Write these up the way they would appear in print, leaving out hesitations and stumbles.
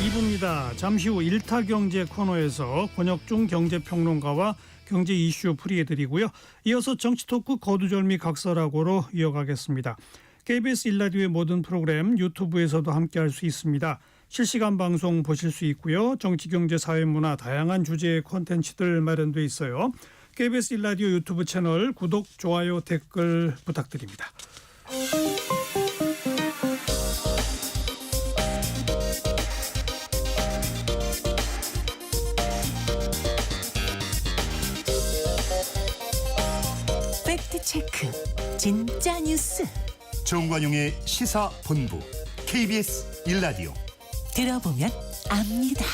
2부입니다. 잠시 후 일타경제 코너에서 권혁중 경제평론가와 경제 이슈 풀이해드리고요. 이어서 정치토크 거두절미 각설하고로 이어가겠습니다. KBS 1라디오의 모든 프로그램 유튜브에서도 함께할 수 있습니다. 실시간 방송 보실 수 있고요. 정치, 경제, 사회, 문화 다양한 주제의 콘텐츠들 마련돼 있어요. KBS 1라디오 유튜브 채널 구독, 좋아요, 댓글 부탁드립니다. 팩트체크 진짜 뉴스 정관용의 시사본부 KBS 1라디오 들어보면 압니다.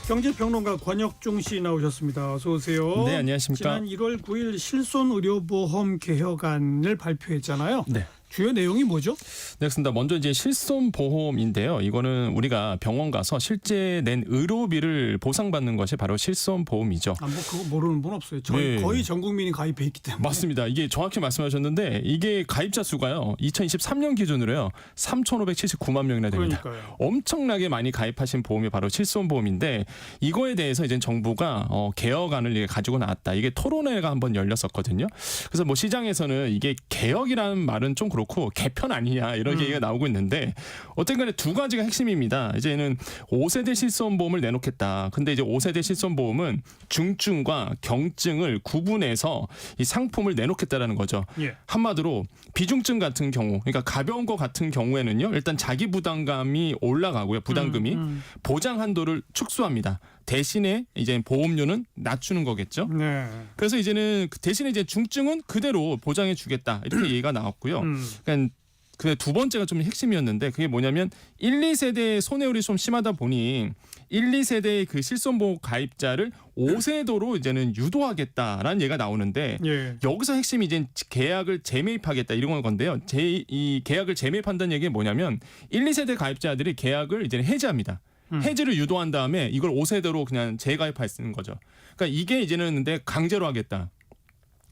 경제평론가 권혁중 씨 나오셨습니다. 어서 오세요. 네, 안녕하십니까. 지난 1월 9일 실손의료보험 개혁안을 발표했잖아요. 네. 주요 내용이 뭐죠? 네, 그렇습니다. 먼저 이제 실손보험인데요. 이거는 우리가 병원 가서 실제 낸 의료비를 보상받는 것이 바로 실손보험이죠. 뭐 그거 모르는 분 없어요. 네. 거의 전 국민이 가입해 있기 때문에. 맞습니다. 이게 정확히 말씀하셨는데 이게 가입자 수가요. 2023년 기준으로요. 3,579만 명이나 됩니다. 그러니까요. 엄청나게 많이 가입하신 보험이 바로 실손보험인데 이거에 대해서 이제 정부가 개혁안을 가지고 나왔다. 이게 토론회가 한번 열렸었거든요. 그래서 뭐 시장에서는 이게 개혁이라는 말은 좀 그렇고 개편 아니냐 이런 얘기가 나오고 있는데 어쨌든 간에 두 가지가 핵심입니다. 이제는 5세대 실손보험을 내놓겠다. 근데 이제 5세대 실손보험은 중증과 경증을 구분해서 이 상품을 내놓겠다라는 거죠. 예. 한마디로 비중증 같은 경우, 그러니까 가벼운 거 같은 경우에는요. 일단 자기 부담감이 올라가고요. 부담금이 보장 한도를 축소합니다. 대신에 이제 보험료는 낮추는 거겠죠. 네. 그래서 이제는 대신에 이제 중증은 그대로 보장해 주겠다. 이렇게 얘기가 나왔고요. 그러니까 그 두 번째가 좀 핵심이었는데 그게 뭐냐면 1, 2세대의 손해율이 좀 심하다 보니 1, 2세대의 그 실손보험 가입자를 5세도로 이제는 유도하겠다라는 얘기가 나오는데 예. 여기서 핵심이 이제 계약을 재매입하겠다 이런 건데요. 이 계약을 재매입한다는 얘기가 뭐냐면 1, 2세대 가입자들이 계약을 이제 해지합니다. 해지를 유도한 다음에 이걸 5세대로 그냥 재가입할 수 있는 거죠. 그러니까 이게 이제는 근데 강제로 하겠다.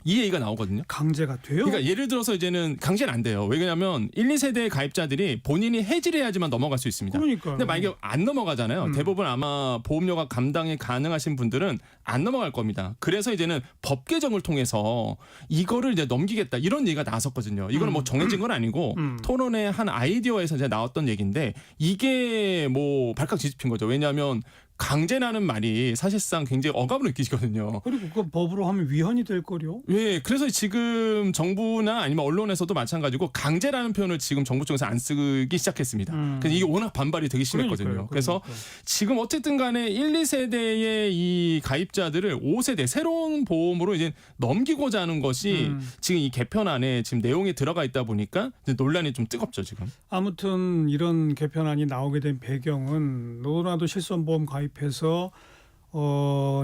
이 얘기가 나오거든요. 강제가 돼요? 그러니까 예를 들어서 이제는 강제는 안 돼요. 왜냐하면 1, 2세대 가입자들이 본인이 해지를 해야지만 넘어갈 수 있습니다. 그러니까요. 근데 만약에 안 넘어가잖아요. 대부분 아마 보험료가 감당이 가능하신 분들은 안 넘어갈 겁니다. 그래서 이제는 법 개정을 통해서 이거를 이제 넘기겠다 이런 얘기가 나왔었거든요. 이거는 뭐 정해진 건 아니고 토론회 한 아이디어에서 이제 나왔던 얘기인데 이게 뭐 발칵 뒤집힌 거죠. 왜냐하면 강제라는 말이 사실상 굉장히 억압을 느끼시거든요. 그리고 그 법으로 하면 위헌이 될 거요. 예, 그래서 지금 정부나 아니면 언론에서도 마찬가지고 강제라는 표현을 지금 정부 쪽에서 안 쓰기 시작했습니다. 그래서 이게 워낙 반발이 되게 심했거든요. 그러니까요. 그래서 지금 어쨌든 간에 1, 2세대의 이 가입자들을 5세대 새로운 보험으로 이제 넘기고자 하는 것이 지금 이 개편안에 지금 내용이 들어가 있다 보니까 이제 논란이 좀 뜨겁죠, 지금. 아무튼 이런 개편안이 나오게 된 배경은 너무나도 실손보험 가입해서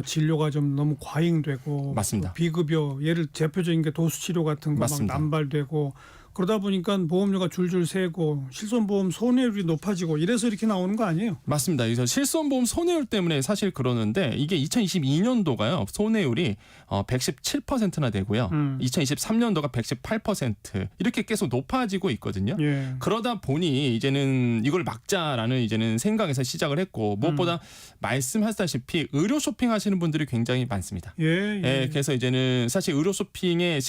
진료가 좀 너무 과잉되고 맞습니다. 비급여 예를 대표적인 게 도수치료 같은 거 막 맞습니다. 남발되고 그러다 보니까 보험료가 줄줄 새고 실손보험 손해율이 높아지고 이래서 이렇게 나오는 거 아니에요? 맞습니다. 그래서 실손보험 손해율 때문에 사실 그러는데 이게 2022년도가요. 손해율이 117%나 되고요. 2023년도가 118% 이렇게 계속 높아지고 있거든요. 예. 그러다 보니 이제는 이걸 막자라는 이제는 생각에서 시작을 했고 무엇보다 말씀하셨다시피 의료 쇼핑 하시는 분들이 굉장히 많습니다. 예. 예, 그래서 이제는 사실 의료 쇼핑의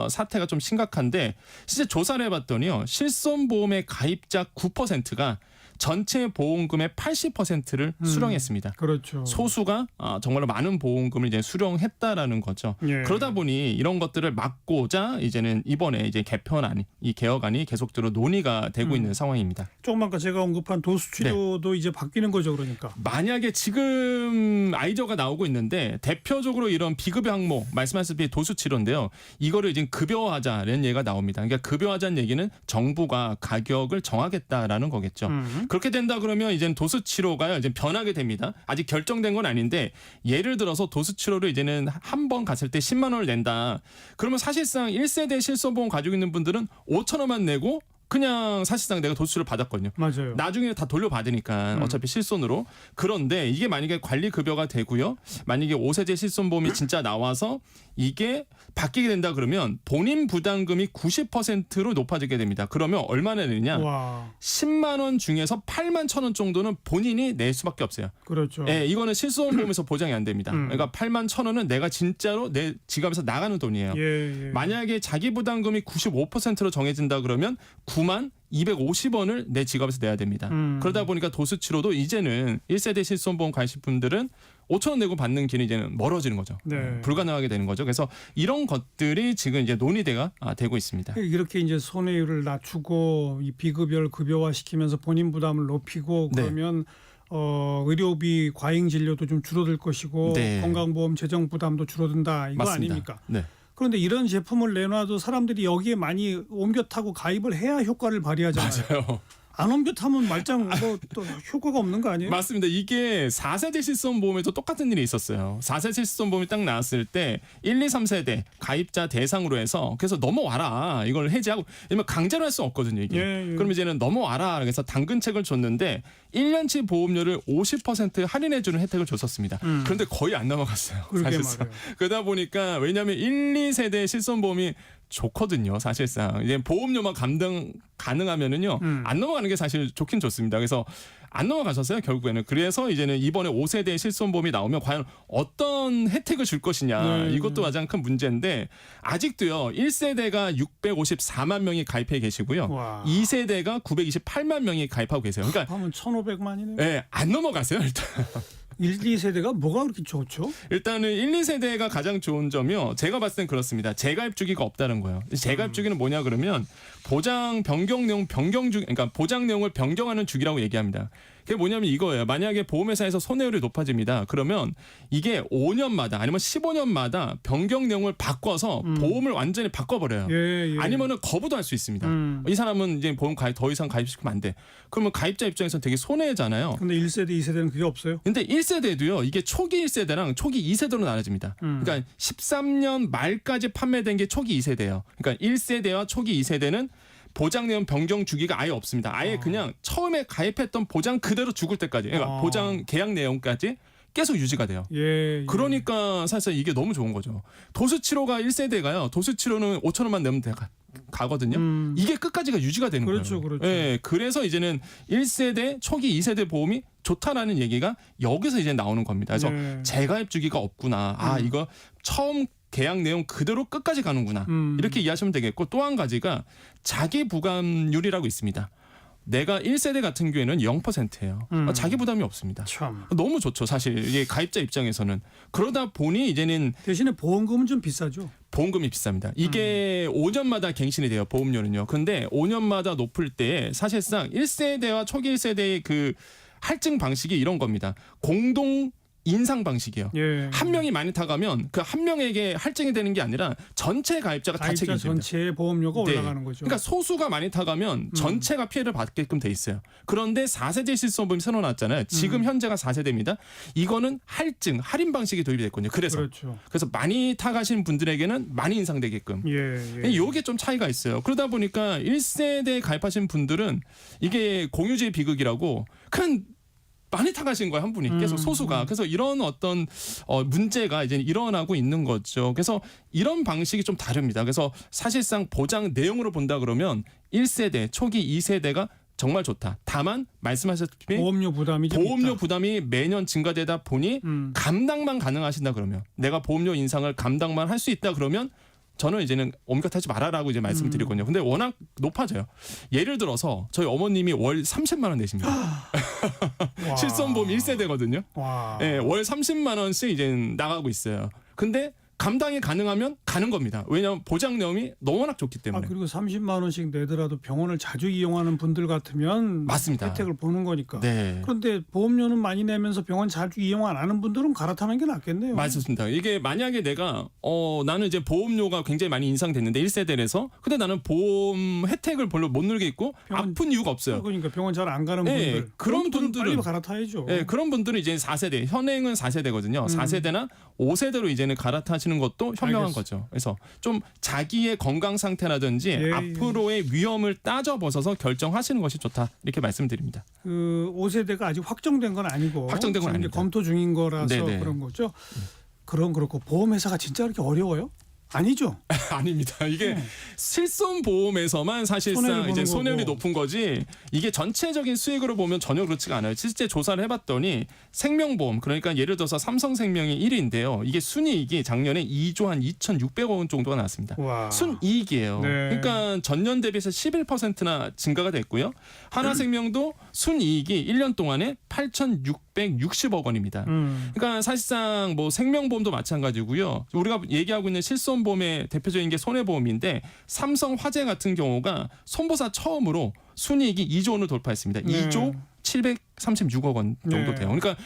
사태가 좀 심각한데 실제 조사를 해봤더니요. 실손보험의 가입자 9%가 전체 보험금의 80%를 수령했습니다. 그렇죠. 소수가 정말로 많은 보험금을 이제 수령했다라는 거죠. 예. 그러다 보니 이런 것들을 막고자 이제는 이번에 이제 개편안, 이 개혁안이 계속적으로 논의가 되고 있는 상황입니다. 조금 아까 제가 언급한 도수치료도 이제 바뀌는 거죠, 그러니까. 만약에 지금 아이디어가 나오고 있는데 대표적으로 이런 비급여 항목 말씀하셨다시피 도수치료인데요. 이거를 이제 급여화하자는 얘기가 나옵니다. 그러니까 급여화하자는 얘기는 정부가 가격을 정하겠다라는 거겠죠. 그렇게 된다 그러면 이제는 도수치료가 이제 변하게 됩니다. 아직 결정된 건 아닌데 예를 들어서 도수치료를 이제는 한 번 갔을 때 10만 원을 낸다. 그러면 사실상 1세대 실손보험 가지고 있는 분들은 5천 원만 내고 그냥 사실상 내가 도수치료를 받았거든요. 맞아요. 나중에 다 돌려받으니까 어차피 실손으로. 그런데 이게 만약에 관리급여가 되고요. 만약에 5세대 실손보험이 진짜 나와서 이게 바뀌게 된다 그러면 본인 부담금이 90%로 높아지게 됩니다. 그러면 얼마나 되느냐? 와, 10만 원 중에서 8만 1,000원 정도는 본인이 낼 수밖에 없어요. 그렇죠. 예, 이거는 실손보험에서 보장이 안 됩니다. 그러니까 8만 1,000원은 내가 진짜로 내 지갑에서 나가는 돈이에요. 예, 예. 만약에 자기 부담금이 95%로 정해진다 그러면 9만 250원을 내 지갑에서 내야 됩니다. 그러다 보니까 도수치료도 이제는 1세대 실손보험 가입 분들은 5,000원 내고 받는 길이 이제는 멀어지는 거죠. 네. 불가능하게 되는 거죠. 그래서 이런 것들이 지금 이제 논의대가 되고 있습니다. 이렇게 이제 손해율을 낮추고 이 비급여를 급여화 시키면서 본인 부담을 높이고 네. 그러면 의료비 과잉 진료도 좀 줄어들 것이고 네. 건강보험 재정 부담도 줄어든다 이거 맞습니다. 아닙니까? 네. 그런데 이런 제품을 내놔도 사람들이 여기에 많이 옮겨 타고 가입을 해야 효과를 발휘하잖아요. 맞아요. 안 옮겨 타면 말짱 뭐 또 효과가 없는 거 아니에요? 맞습니다. 이게 4세대 실손보험에도 똑같은 일이 있었어요. 4세대 실손보험이 딱 나왔을 때 1, 2, 3세대 가입자 대상으로 해서 그래서 넘어와라. 이걸 해지하고 왜냐면 강제로 할 수 없거든요. 이게. 예, 예. 그럼 이제는 넘어와라. 그래서 당근책을 줬는데 1년치 보험료를 50% 할인해주는 혜택을 줬었습니다. 그런데 거의 안 넘어갔어요. 그러게 사실상. 말이에요. 그러다 보니까 왜냐하면 1, 2세대 실손보험이 좋거든요. 사실상 이제 보험료만 감당 가능하면은요 안 넘어가는 게 사실 좋긴 좋습니다. 그래서 안 넘어가셨어요 결국에는. 그래서 이제는 이번에 5세대 실손보험이 나오면 과연 어떤 혜택을 줄 것이냐 이것도 가장 큰 문제인데 아직도요 1세대가 654만 명이 가입해 계시고요. 와. 2세대가 928만 명이 가입하고 계세요. 그러니까 하면 1,500만이네요. 안 넘어갔어요 일단. 1, 2세대가 뭐가 그렇게 좋죠? 일단은 1, 2세대가 가장 좋은 점이요. 제가 봤을 땐 그렇습니다. 재가입 주기가 없다는 거예요. 재가입 주기는 뭐냐 그러면 보장 변경 내용 변경 주 그러니까 보장 내용을 변경하는 주기라고 얘기합니다. 그게 뭐냐면 이거예요. 만약에 보험회사에서 손해율이 높아집니다. 그러면 이게 5년마다 아니면 15년마다 변경 내용을 바꿔서 보험을 완전히 바꿔버려요. 예, 예. 아니면은 거부도 할 수 있습니다. 이 사람은 이제 보험 가입 더 이상 가입시키면 안 돼. 그러면 가입자 입장에서는 되게 손해잖아요. 근데 1세대, 2세대는 그게 없어요? 근데 1세대도요. 이게 초기 1세대랑 초기 2세대로 나눠집니다. 그러니까 13년 말까지 판매된 게 초기 2세대예요. 그러니까 1세대와 초기 2세대는 보장 내용 변경 주기가 아예 없습니다. 아예 그냥 처음에 가입했던 보장 그대로 죽을 때까지. 그러니까 보장 계약 내용까지 계속 유지가 돼요. 예, 예. 그러니까 사실 이게 너무 좋은 거죠. 도수치료가 1세대가요. 도수치료는 5,000원만 내면 가거든요. 이게 끝까지가 유지가 되는 그렇죠, 거예요. 그렇죠. 예, 그래서 이제는 1세대 초기 2세대 보험이 좋다라는 얘기가 여기서 이제 나오는 겁니다. 그래서 네. 재가입 주기가 없구나. 아 이거 처음 계약 내용 그대로 끝까지 가는구나. 이렇게 이해하시면 되겠고 또 한 가지가 자기 부담률이라고 있습니다. 내가 1세대 같은 경우에는 0%예요. 자기 부담이 없습니다. 참. 너무 좋죠. 사실 이게 가입자 입장에서는. 그러다 보니 이제는 대신에 보험금은 좀 비싸죠. 보험금이 비쌉니다. 이게 5년마다 갱신이 돼요. 보험료는요. 근데 5년마다 높을 때 사실상 1세대와 초기 1세대의 그 할증 방식이 이런 겁니다. 공동 인상 방식이에요. 예. 한 명이 많이 타가면 그 한 명에게 할증이 되는 게 아니라 전체 가입자가 다 가입자 책임집니다. 전체의 보험료가 네. 올라가는 거죠. 그러니까 소수가 많이 타가면 전체가 피해를 받게끔 돼 있어요. 그런데 4세대 실손보험이 새로 나왔잖아요. 지금 현재가 4세대입니다. 이거는 할증, 할인 방식이 도입이 됐거든요. 그래서 그렇죠. 많이 타가신 분들에게는 많이 인상되게끔. 예, 예. 이게 좀 차이가 있어요. 그러다 보니까 1세대에 가입하신 분들은 이게 공유제 비극이라고 큰 많이 타가신 거예요, 한 분이. 계속 소수가. 그래서 이런 어떤 문제가 이제 일어나고 있는 거죠. 그래서 이런 방식이 좀 다릅니다. 그래서 사실상 보장 내용으로 본다 그러면 1세대, 초기 2세대가 정말 좋다. 다만 말씀하셨다시피 보험료 부담이 좀 보험료 있다. 부담이 매년 증가되다 보니 감당만 가능하신다 그러면 내가 보험료 인상을 감당만 할 수 있다 그러면 저는 이제는 옮겨 타지 말아라고 이제 말씀드리거든요. 근데 워낙 높아져요. 예를 들어서 저희 어머님이 월 30만 원 내십니다. 와. 실손보험 1세대거든요. 와. 예, 월 30만 원씩 이제 나가고 있어요. 근데 감당이 가능하면 가는 겁니다. 왜냐하면 보장 내용이 워낙 좋기 때문에. 그리고 30만 원씩 내더라도 병원을 자주 이용하는 분들 같으면 맞습니다. 혜택을 보는 거니까. 네. 그런데 보험료는 많이 내면서 병원 자주 이용 안 하는 분들은 갈아타는 게 낫겠네요. 맞습니다. 이게 만약에 내가 나는 이제 보험료가 굉장히 많이 인상됐는데 1세대에서 근데 나는 보험 혜택을 별로 못 누리게 있고 병원- 아픈 이유가 없어요. 그러니까 병원 잘 안 가는 예, 분들. 그런 분들은 분들은- 빨리 갈아타야죠. 네, 그런 분들은 이제 4세대, 현행은 4세대거든요. 4세대나 5세대로 이제는 갈아타시 결정하시는 것도 현명한 알겠습니다. 거죠. 그래서 좀 자기의 건강 상태라든지 예, 앞으로의 위험을 따져 보셔서 결정하시는 것이 좋다 이렇게 말씀드립니다. 그 5세대가 아직 확정된 건 아니고 확정된 건 지금 이제 아닙니다. 검토 중인 거라서 네네. 그런 거죠. 그럼 그렇고 보험회사가 진짜 그렇게 어려워요? 아니죠. 아닙니다. 이게 실손 보험에서만 손해를 사실상 보는 이제 손해율이 거고. 높은 거지 이게 전체적인 수익으로 보면 전혀 그렇지가 않아요. 실제 조사를 해봤더니 생명보험 그러니까 예를 들어서 삼성생명이 1위인데요. 이게 순이익이 작년에 2조 한 2,600억 원 정도가 나왔습니다. 와. 순이익이에요. 네. 그러니까 전년 대비해서 11%나 증가가 됐고요. 하나생명도 순이익이 1년 동안에 8,660억 원입니다. 그러니까 사실상 뭐 생명보험도 마찬가지고요. 우리가 얘기하고 있는 실손보험의 대표적인 게 손해보험인데 삼성화재 같은 경우가 손보사 처음으로 순이익이 2조 원을 돌파했습니다. 네. 2조 736억 원 정도 네. 돼요. 그러니까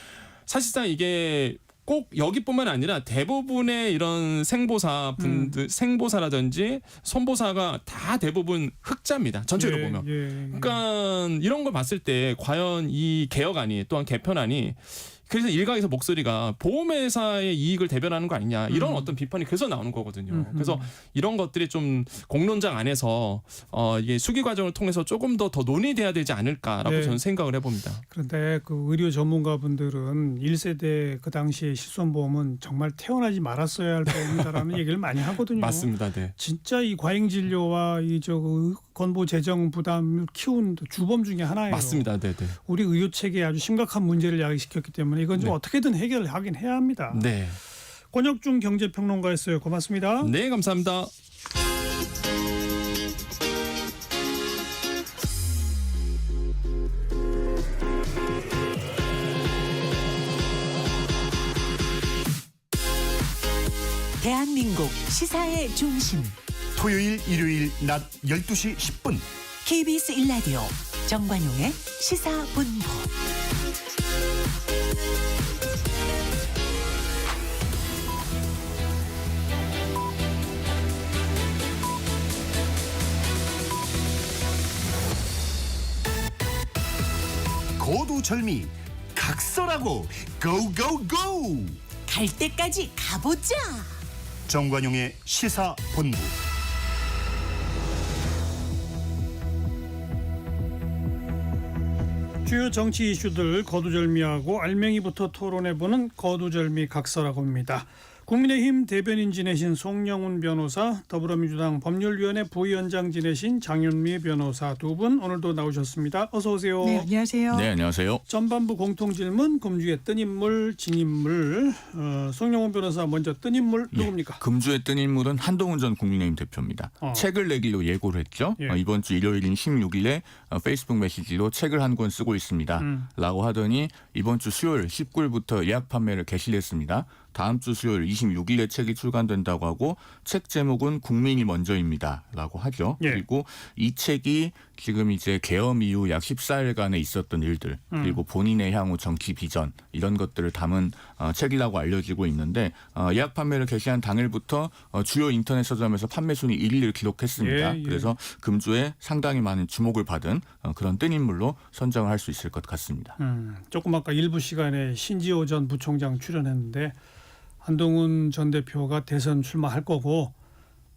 사실상 이게 꼭 여기뿐만 아니라 대부분의 이런 생보사 분들 생보사라든지 손보사가 다 대부분 흑자입니다. 전체로 보면. 그러니까 이런 걸 봤을 때 과연 이 개혁안이 또한 개편안이 그래서 일각에서 목소리가 보험회사의 이익을 대변하는 거 아니냐 이런 어떤 비판이 계속 나오는 거거든요. 그래서 이런 것들이 좀 공론장 안에서 이게 수기 과정을 통해서 조금 더 논의돼야 되지 않을까라고 네. 저는 생각을 해봅니다. 그런데 그 의료 전문가분들은 1세대 그 당시에 실손보험은 정말 태어나지 말았어야 할 보험이다라는 얘기를 많이 하거든요. 맞습니다. 네. 진짜 이 과잉 진료와 이 건보 재정 부담을 키운 주범 중에 하나예요. 맞습니다. 네, 네. 우리 의료 체계에 아주 심각한 문제를 야기시켰기 때문에 이건 좀 네. 어떻게든 해결을 하긴 해야 합니다. 네. 권혁중 경제평론가였어요. 고맙습니다. 네, 감사합니다. 대한민국 시사의 중심 토요일 일요일 낮 12시 10분 KBS 1라디오 정관용의 시사본부. 고두절미 각설하고 고고고 갈 때까지 가보자. 정관용의 시사본부. 주요 정치 이슈들 거두절미하고 알맹이부터 토론해보는 거두절미 각서라고 합니다. 국민의힘 대변인 지내신 송영훈 변호사, 더불어민주당 법률위원회 부위원장 지내신 장윤미 변호사 두 분 오늘도 나오셨습니다. 어서 오세요. 네, 안녕하세요. 네, 안녕하세요. 전반부 공통질문, 금주의 뜬 인물, 진 인물. 송영훈 변호사 먼저 뜬 인물 누굽니까? 금주에 뜬 인물은 한동훈 전 국민의힘 대표입니다. 책을 내기로 예고를 했죠. 예. 이번 주 일요일인 16일에 페이스북 메시지로 책을 한 권 쓰고 있습니다. 라고 하더니 이번 주 수요일 19일부터 예약 판매를 개시했습니다. 다음 주 수요일 26일에 책이 출간된다고 하고 책 제목은 국민이 먼저입니다. 라고 하죠. 예. 그리고 이 책이 지금 이제 계엄 이후 약 14일간에 있었던 일들 그리고 본인의 향후 정치 비전 이런 것들을 담은 책이라고 알려지고 있는데 예약 판매를 개시한 당일부터 주요 인터넷 서점에서 판매 순위 1위를 기록했습니다. 예, 예. 그래서 금주에 상당히 많은 주목을 받은 그런 뜬 인물로 선정을 할 수 있을 것 같습니다. 조금 아까 일부 시간에 신지호 전 부총장 출연했는데 한동훈 전 대표가 대선 출마할 거고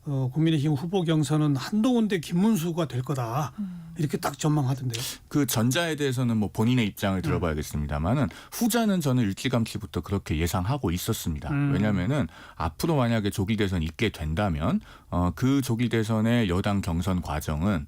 국민의힘 후보 경선은 한동훈 대 김문수가 될 거다. 이렇게 딱 전망하던데요. 그 전자에 대해서는 뭐 본인의 입장을 들어봐야겠습니다만은 후자는 저는 일찌감치부터 그렇게 예상하고 있었습니다. 왜냐하면은 앞으로 만약에 조기 대선이 있게 된다면 그 조기 대선의 여당 경선 과정은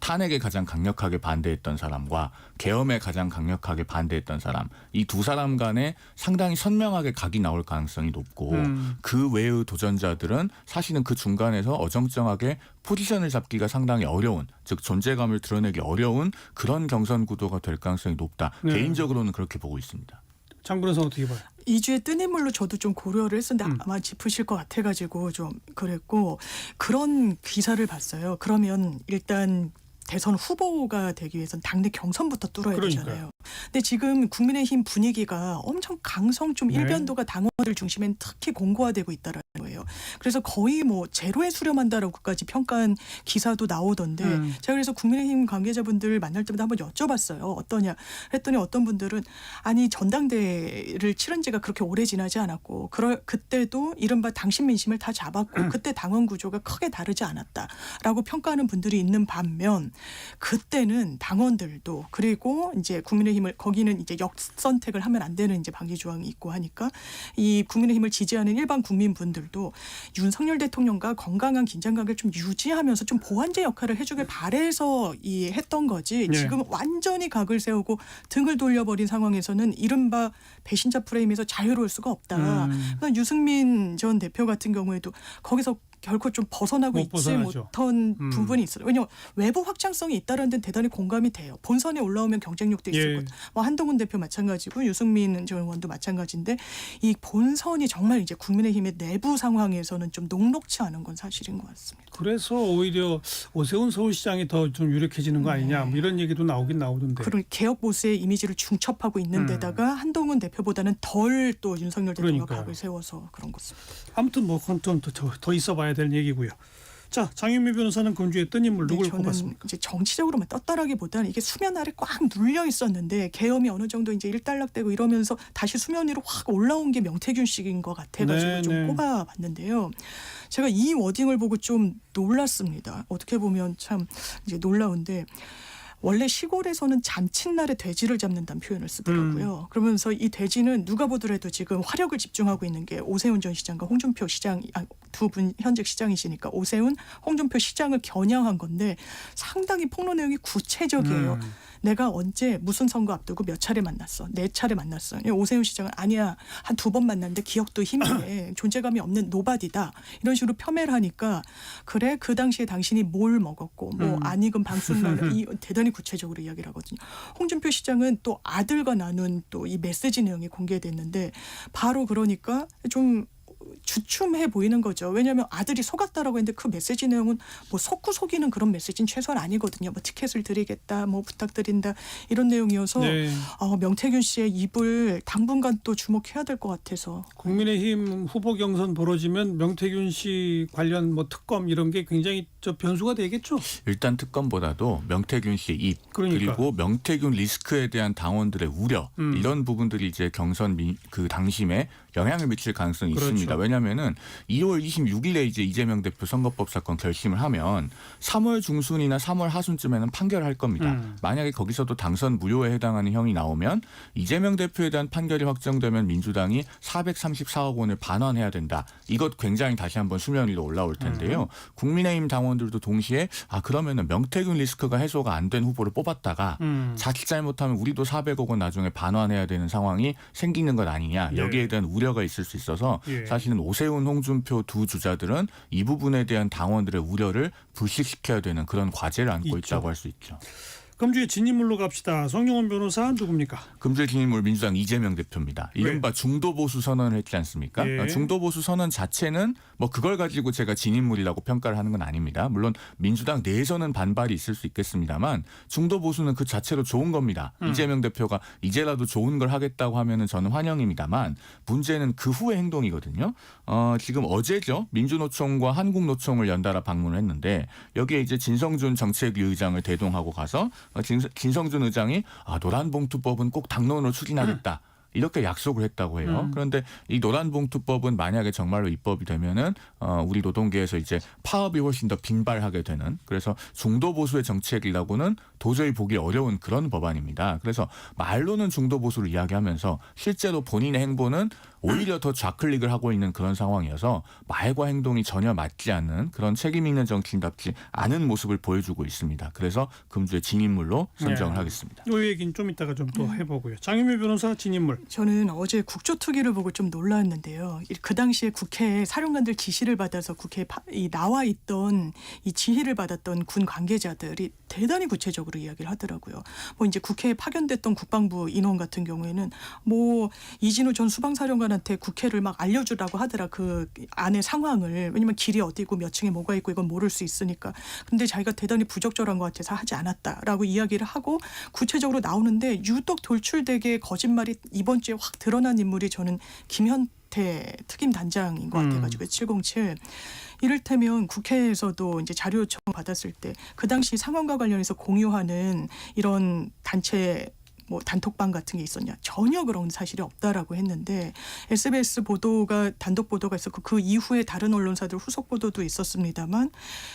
탄핵에 가장 강력하게 반대했던 사람과 계엄에 가장 강력하게 반대했던 사람 이 두 사람 간에 상당히 선명하게 각이 나올 가능성이 높고 그 외의 도전자들은 사실은 그 중간에서 어정쩡하게 포지션을 잡기가 상당히 어려운 즉 존재감을 드러내기 어려운 그런 경선 구도가 될 가능성이 높다. 네. 개인적으로는 그렇게 보고 있습니다. 장 변호사 어떻게 봐요? 2주의 뜬 인물로 저도 좀 고려를 했었는데 아마 짚으실 것 같아가지고 좀 그랬고 그런 기사를 봤어요. 그러면 일단 대선 후보가 되기 위해서는 당내 경선부터 뚫어야 그러니까요. 되잖아요. 근데 지금 국민의힘 분위기가 엄청 강성 좀 네. 일변도가 당원들 중심엔 특히 공고화되고 있다라는 거예요. 그래서 거의 뭐 제로에 수렴한다라고까지 평가한 기사도 나오던데 제가 그래서 국민의힘 관계자분들 만날 때마다 한번 여쭤봤어요. 어떠냐 했더니 어떤 분들은 아니 전당대회를 치른 지가 그렇게 오래 지나지 않았고 그때도 이른바 당신 민심을 다 잡았고 그때 당원 구조가 크게 다르지 않았다라고 평가하는 분들이 있는 반면 그때는 당원들도 그리고 이제 국민의힘을 거기는 이제 역선택을 하면 안 되는 이제 방기 조항이 있고 하니까 이 국민의힘을 지지하는 일반 국민분들도 윤석열 대통령과 건강한 긴장관계를 좀 유지하면서 좀 보완제 역할을 해주길 바래서 했던 거지. 네. 지금 완전히 각을 세우고 등을 돌려버린 상황에서는 이른바 배신자 프레임에서 자유로울 수가 없다. 그러니까 유승민 전 대표 같은 경우에도 거기서 결코 좀 벗어나고 못 있지 벗어나죠. 못한 부분이 있어요. 왜냐하면 외부 확장성이 있다는 데는 대단히 공감이 돼요. 본선에 올라오면 경쟁력도 있을 예. 거고 뭐 한동훈 대표 마찬가지고 유승민 전 의원도 마찬가지인데 이 본선이 정말 이제 국민의힘의 내부 상황에서는 좀 녹록치 않은 건 사실인 것 같습니다. 그래서 오히려 오세훈 서울시장이 더 좀 유력해지는 거 아니냐 뭐 이런 얘기도 나오긴 나오던데. 그리고 개혁 보수의 이미지를 중첩하고 있는 데다가 한동훈 대표보다는 덜 또 윤석열 대통령과 그러니까요. 각을 세워서 그런 것입니다. 아무튼 뭐 그건 좀 더 있어봐야 될 얘기고요. 자, 장윤미 변호사는 금주에 뜬 인물 누굴 저는 꼽았습니까? 이제 정치적으로만 떴다라기보다는 이게 수면 아래 꽉 눌려 있었는데 계엄이 어느 정도 이제 일단락되고 이러면서 다시 수면 위로 확 올라온 게 명태균 씨인 것 같아가지고 네, 좀 네. 꼽아봤는데요. 제가 이 워딩을 보고 좀 놀랐습니다. 어떻게 보면 참 이제 놀라운데. 원래 시골에서는 잔칫날에 돼지를 잡는다는 표현을 쓰더라고요. 그러면서 이 돼지는 누가 보더라도 지금 화력을 집중하고 있는 게 오세훈 전 시장과 홍준표 시장, 두 분 현직 시장이시니까 오세훈, 홍준표 시장을 겨냥한 건데 상당히 폭로 내용이 구체적이에요. 내가 언제 무슨 선거 앞두고 몇 차례 만났어. 4차례 만났어. 오세훈 시장은 아니야. 한 2번 만났는데 기억도 희미해. 존재감이 없는 노바디다. 이런 식으로 폄훼를 하니까 그래 그 당시에 당신이 뭘 먹었고 뭐 안 익은 방순날 이 대단히 구체적으로 이야기를 하거든요. 홍준표 시장은 또 아들과 나눈 또 이 메시지 내용이 공개됐는데 바로 그러니까 좀 주춤해 보이는 거죠. 왜냐하면 아들이 속았다라고 했는데 그 메시지 내용은 뭐 속고 속이는 그런 메시지는 최소한 아니거든요. 뭐 티켓을 드리겠다, 뭐 부탁드린다 이런 내용이어서 네. 명태균 씨의 입을 당분간 또 주목해야 될 것 같아서. 국민의힘 후보 경선 벌어지면 명태균 씨 관련 뭐 특검 이런 게 굉장히 저 변수가 되겠죠. 일단 특검보다도 명태균 씨의 입 그러니까. 그리고 명태균 리스크에 대한 당원들의 우려 이런 부분들이 이제 경선 그 당심에 영향을 미칠 가능성이 그렇죠. 있습니다. 왜냐하면은 2월 26일에 이제 이재명 대표 선거법 사건 결심을 하면 3월 중순이나 3월 하순쯤에는 판결할 겁니다. 만약에 거기서도 당선 무효에 해당하는 형이 나오면 이재명 대표에 대한 판결이 확정되면 민주당이 434억 원을 반환해야 된다. 이것 굉장히 다시 한번 수면 위로 올라올 텐데요. 국민의힘 당원들도 동시에 그러면은 명태균 리스크가 해소가 안 된 후보를 뽑았다가 자칫 잘못하면 우리도 400억 원 나중에 반환해야 되는 상황이 생기는 것 아니냐. 여기에 대한 우려가 있을 수 있어서 예. 사실은 오세훈, 홍준표 두 주자들은 이 부분에 대한 당원들의 우려를 불식시켜야 되는 그런 과제를 안고 있죠. 있다고 할 수 있죠. 금주의 진인물로 갑시다. 성용원 변호사 누굽니까? 금주의 진인물 민주당 이재명 대표입니다. 이른바 중도 보수 선언을 했지 않습니까? 예. 중도 보수 선언 자체는 뭐 그걸 가지고 제가 진인물이라고 평가를 하는 건 아닙니다. 물론 민주당 내에서는 반발이 있을 수 있겠습니다만 중도 보수는 그 자체로 좋은 겁니다. 이재명 대표가 이제라도 좋은 걸 하겠다고 하면은 저는 환영입니다만 문제는 그 후의 행동이거든요. 지금 어제죠. 민주노총과 한국노총을 연달아 방문을 했는데 여기에 이제 진성준 정책위 의장을 대동하고 가서 진성준 의장이 노란봉투법은 꼭 당론으로 추진하겠다. 이렇게 약속을 했다고 해요. 그런데 이 노란봉투법은 만약에 정말로 입법이 되면은 우리 노동계에서 이제 파업이 훨씬 더 빈발하게 되는 그래서 중도 보수의 정책이라고는 도저히 보기 어려운 그런 법안입니다. 그래서 말로는 중도 보수를 이야기하면서 실제로 본인의 행보는 오히려 더 좌클릭을 하고 있는 그런 상황이어서 말과 행동이 전혀 맞지 않는 그런 책임 있는 정치인답지 않은 모습을 보여주고 있습니다. 그래서 금주의 진인물로 선정을 네. 하겠습니다. 이 얘기는 좀 이따가 좀 또 해보고요. 장윤미 변호사 진인물. 저는 어제 국조특위를 보고 좀 놀랐는데요. 그 당시에 국회에 사령관들 지시를 받아서 국회에 나와 있던 이 지휘를 받았던 군 관계자들이 대단히 구체적으로 이야기를 하더라고요. 뭐 이제 국회에 파견됐던 국방부 인원 같은 경우에는 뭐 이진우 전 수방사령관한테 국회를 막 알려주라고 하더라. 그 안의 상황을. 왜냐면 길이 어디고 몇 층에 뭐가 있고 이건 모를 수 있으니까. 근데 자기가 대단히 부적절한 것 같아서 하지 않았다라고 이야기를 하고 구체적으로 나오는데 유독 돌출되게 거짓말이 이번 주에 확 드러난 인물이 저는 김현태 김기태 특임 단장인 것 같아가지고 707. 이를테면 국회에서도 이제 자료 요청 받았을 때 그 당시 상황과 관련해서 공유하는 이런 단체 뭐 단톡방 같은 게 있었냐, 전혀 그런 사실이 없다라고 했는데 SBS 보도가 단독 보도가 있었고 그 이후에 다른 언론사들 후속 보도도 있었습니다만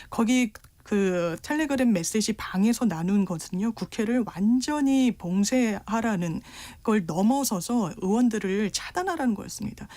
거기 그 텔레그램 메시지 방에서 나눈 것은요, 국회를 완전히 봉쇄하라는 걸 넘어서서 의원들을 차단하라는 거였습니다.